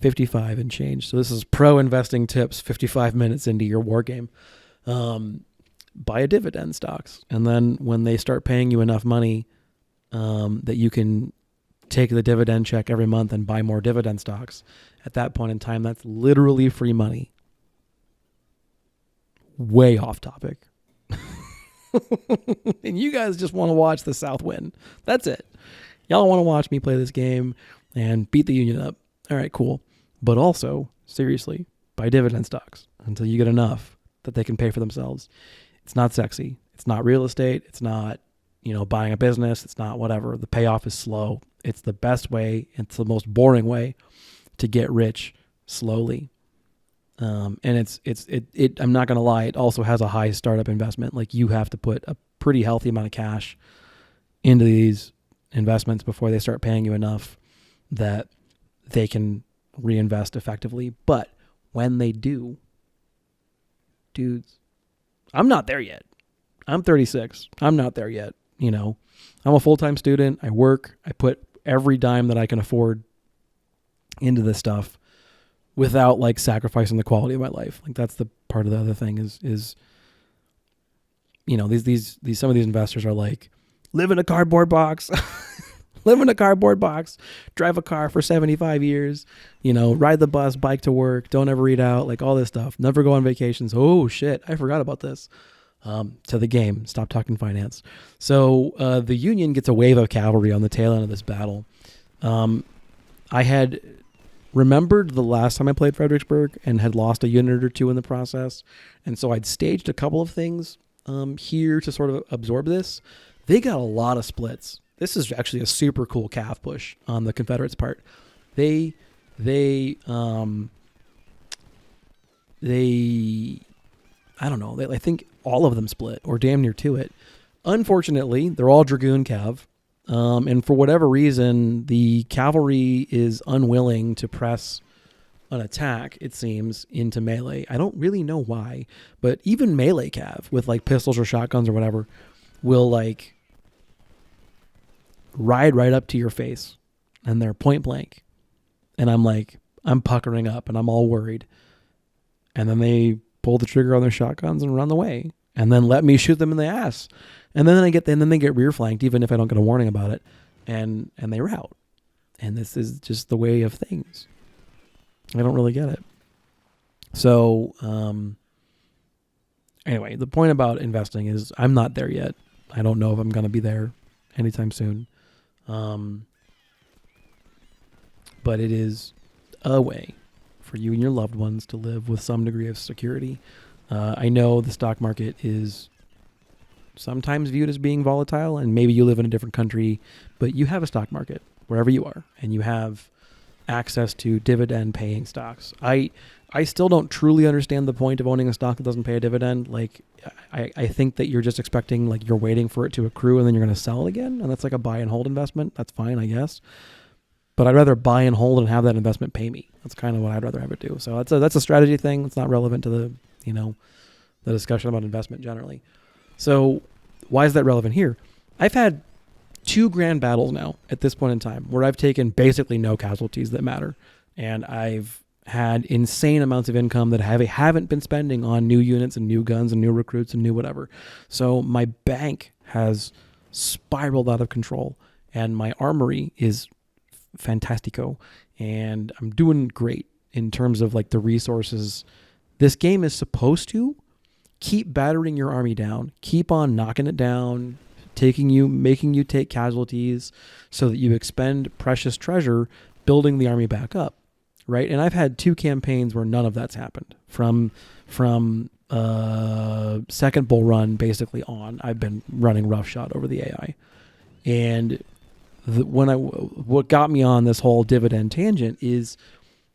Speaker 1: 55 and change. So this is pro investing tips, 55 minutes into your war game. Buy a dividend stocks. And then when they start paying you enough money that you can take the dividend check every month and buy more dividend stocks, at that point in time, that's literally free money. Way off topic. And you guys just want to watch the South win. That's it. Y'all want to watch me play this game and beat the Union up. All right, cool. But also, seriously, buy dividend stocks until you get enough that they can pay for themselves. It's not sexy. It's not real estate. It's not, buying a business. It's not whatever. The payoff is slow. It's the best way. It's the most boring way to get rich slowly. And I'm not going to lie, it also has a high startup investment. Like, you have to put a pretty healthy amount of cash into these investments before they start paying you enough that they can reinvest effectively. But when they do, dudes, I'm not there yet. I'm 36. I'm not there yet. I'm a full-time student. I work. I put every dime that I can afford into this stuff without, like, sacrificing the quality of my life. Like, that's the part of the other thing is these some of these investors are like, live in a cardboard box, drive a car for 75 years, ride the bus, bike to work, don't ever eat out, like all this stuff, never go on vacations. Oh shit, I forgot about this. To the game, stop talking finance. So the Union gets a wave of cavalry on the tail end of this battle. I had remembered the last time I played Fredericksburg and had lost a unit or two in the process. And so I'd staged a couple of things here to sort of absorb this. They got a lot of splits. This is actually a super cool calf push on the Confederates' part. I don't know. I think all of them split or damn near to it. Unfortunately, they're all Dragoon Cav. And for whatever reason, the cavalry is unwilling to press an attack, it seems, into melee. I don't really know why, but even melee cav with, like, pistols or shotguns or whatever will, like, ride right up to your face, and they're point blank. And I'm puckering up and I'm all worried. And then they pull the trigger on their shotguns and run away, and then let me shoot them in the ass. And then they get rear flanked, even if I don't get a warning about it, and they rout. And this is just the way of things. I don't really get it. So, anyway, the point about investing is I'm not there yet. I don't know if I'm going to be there anytime soon. But it is a way for you and your loved ones to live with some degree of security. I know the stock market is sometimes viewed as being volatile, and maybe you live in a different country, but you have a stock market wherever you are, and you have access to dividend paying stocks. I still don't truly understand the point of owning a stock that doesn't pay a dividend. Like, I think that you're just expecting, like, you're waiting for it to accrue and then you're going to sell it again. And that's like a buy and hold investment. That's fine, I guess. But I'd rather buy and hold and have that investment pay me. That's kind of what I'd rather have it do. So that's a strategy thing. It's not relevant to the discussion about investment generally. So why is that relevant here? I've had 2 grand battles now at this point in time where I've taken basically no casualties that matter. And I've had insane amounts of income that I haven't been spending on new units and new guns and new recruits and new whatever. So my bank has spiraled out of control, and my armory is fantastico, and I'm doing great in terms of, like, the resources. This game is supposed to keep battering your army down, keep on knocking it down, making you take casualties so that you expend precious treasure building the army back up, right? And I've had 2 campaigns where none of that's happened. From second Bull Run basically on, I've been running roughshod over the AI. And what got me on this whole dividend tangent is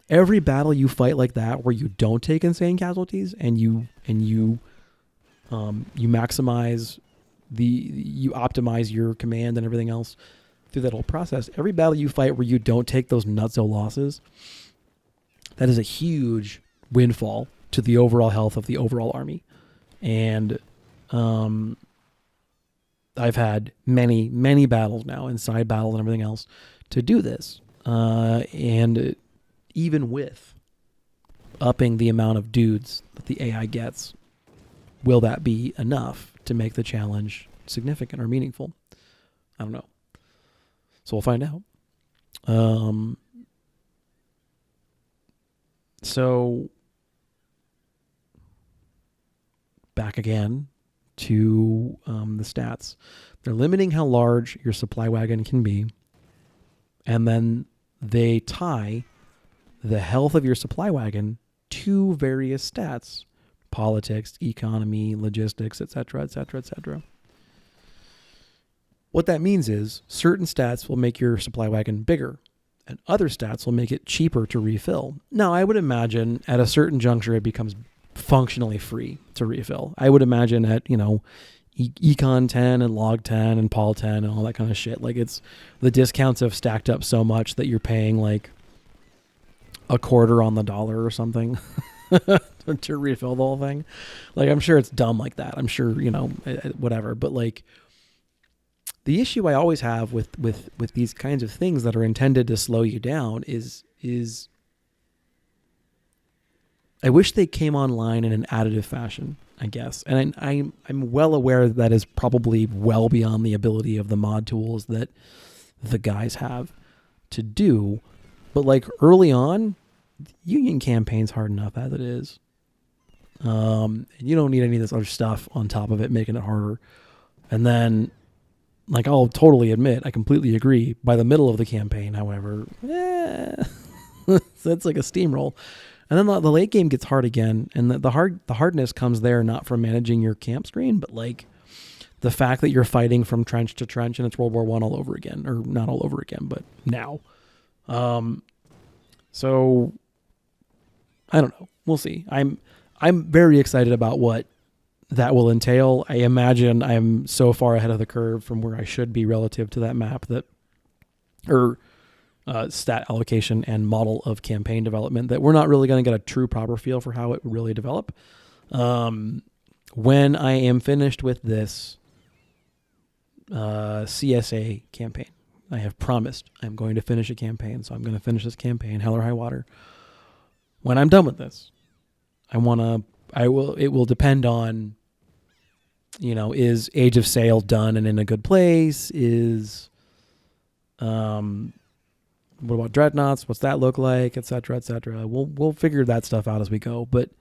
Speaker 1: every battle you fight like that where you don't take insane casualties and you maximize you optimize your command and everything else through that whole process. Every battle you fight where you don't take those nutso losses, that is a huge windfall to the overall health of the overall army. And I've had many, many battles now and side battles and everything else to do this. And even with upping the amount of dudes that the AI gets, will that be enough to make the challenge significant or meaningful? I don't know. So we'll find out. So back again to the stats. They're limiting how large your supply wagon can be, and then they tie the health of your supply wagon to various stats: politics, economy, logistics, etc., etc., etc. What that means is certain stats will make your supply wagon bigger, and other stats will make it cheaper to refill. Now, I would imagine at a certain juncture it becomes functionally free to refill. I would imagine at, Econ 10 and Log 10 and Pol 10 and all that kind of shit. Like, it's the discounts have stacked up so much that you're paying like a quarter on the dollar or something to refill the whole thing. Like, I'm sure it's dumb like that. I'm sure, whatever. But like, the issue I always have with these kinds of things that are intended to slow you down is I wish they came online in an additive fashion, I guess. And I'm well aware that is probably well beyond the ability of the mod tools that the guys have to do. But like early on, Union campaign's hard enough as it is. And you don't need any of this other stuff on top of it, making it harder. And then, like, I'll totally admit, I completely agree. By the middle of the campaign, however, that's like a steamroll. And then the late game gets hard again, and the hardness comes there not from managing your camp screen, but like the fact that you're fighting from trench to trench, and it's World War I all over again, or not all over again, but now. So I don't know. We'll see. I'm very excited about what that will entail. I imagine I'm so far ahead of the curve from where I should be relative to that map or stat allocation and model of campaign development that we're not really going to get a true proper feel for how it would really develop. When I am finished with this CSA campaign, I have promised I'm going to finish a campaign, so I'm going to finish this campaign, hell or high water. When I'm done with this, it will depend on, is Age of Sail done and in a good place? What about dreadnoughts? What's that look like? Et cetera, et cetera. We'll figure that stuff out as we go. But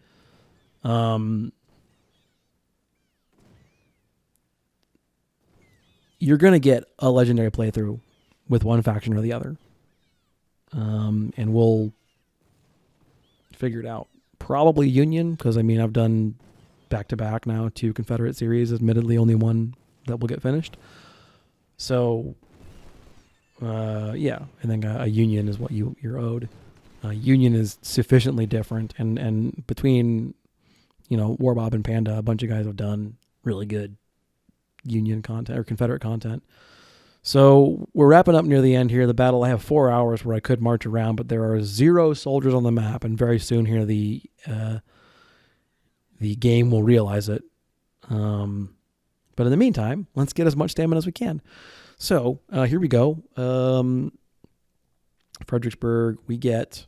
Speaker 1: you're going to get a legendary playthrough with one faction or the other. And we'll figure it out. Probably Union, because I've done back-to-back now 2 Confederate series, admittedly only one that will get finished. So I think a Union is what you're owed. Union is sufficiently different, and between Warbob and Panda, a bunch of guys have done really good Union content or Confederate content. So we're wrapping up near the end here. The battle, I have 4 hours where I could march around, but there are 0 soldiers on the map, and very soon here the game will realize it. But in the meantime, let's get as much stamina as we can. So here we go. Fredericksburg, we get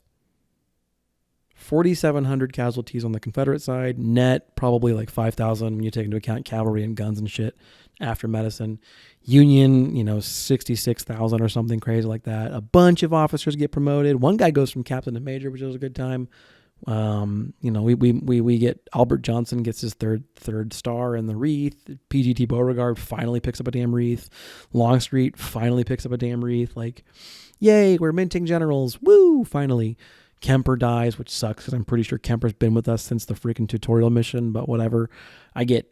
Speaker 1: 4,700 casualties on the Confederate side. Net, probably like 5,000 when you take into account cavalry and guns and shit after medicine. Union, 66,000 or something crazy like that. A bunch of officers get promoted. One guy goes from captain to major, which was a good time. We get Albert Johnson gets his third star in the wreath. PGT Beauregard finally picks up a damn wreath. Longstreet finally picks up a damn wreath. Like, yay, we're minting generals. Woo, finally. Kemper dies, which sucks because I'm pretty sure Kemper's been with us since the freaking tutorial mission, but whatever. I get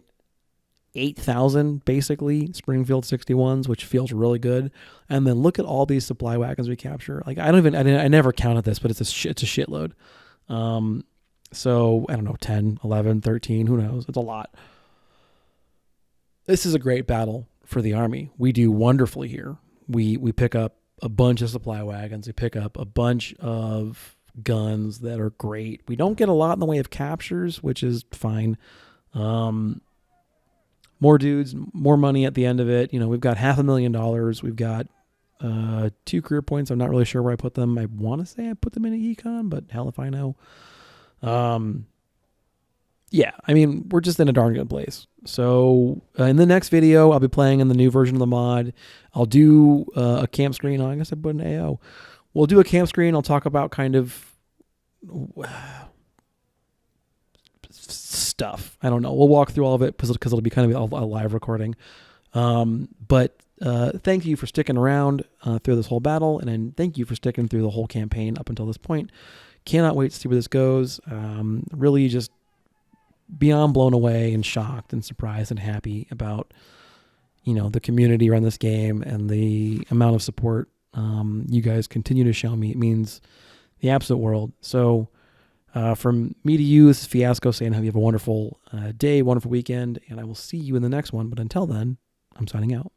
Speaker 1: 8,000 basically Springfield 61s, which feels really good. And then look at all these supply wagons we capture. Like, I never counted this, but it's a shitload. So I don't know, 10, 11, 13, who knows? It's a lot. This is a great battle for the Army. We do wonderfully here. We pick up a bunch of supply wagons. We pick up a bunch of guns that are great. We don't get a lot in the way of captures, which is fine. More dudes, more money at the end of it. We've got $500,000. We've got 2 career points. I'm not really sure where I put them. I want to say I put them in a econ, but hell if I know. Yeah, I mean, we're just in a darn good place. So in the next video, I'll be playing in the new version of the mod. I'll do a camp screen. I guess I put an AO. We'll do a camp screen. I'll talk about kind of stuff. I don't know. We'll walk through all of it because it'll be kind of a live recording. But thank you for sticking around through this whole battle, and then thank you for sticking through the whole campaign up until this point. Cannot wait to see where this goes. Really just beyond blown away and shocked and surprised and happy about, the community around this game and the amount of support you guys continue to show me. It means the absolute world. So from me to you, this is Fiasco saying have you have a wonderful day, wonderful weekend, and I will see you in the next one. But until then, I'm signing out.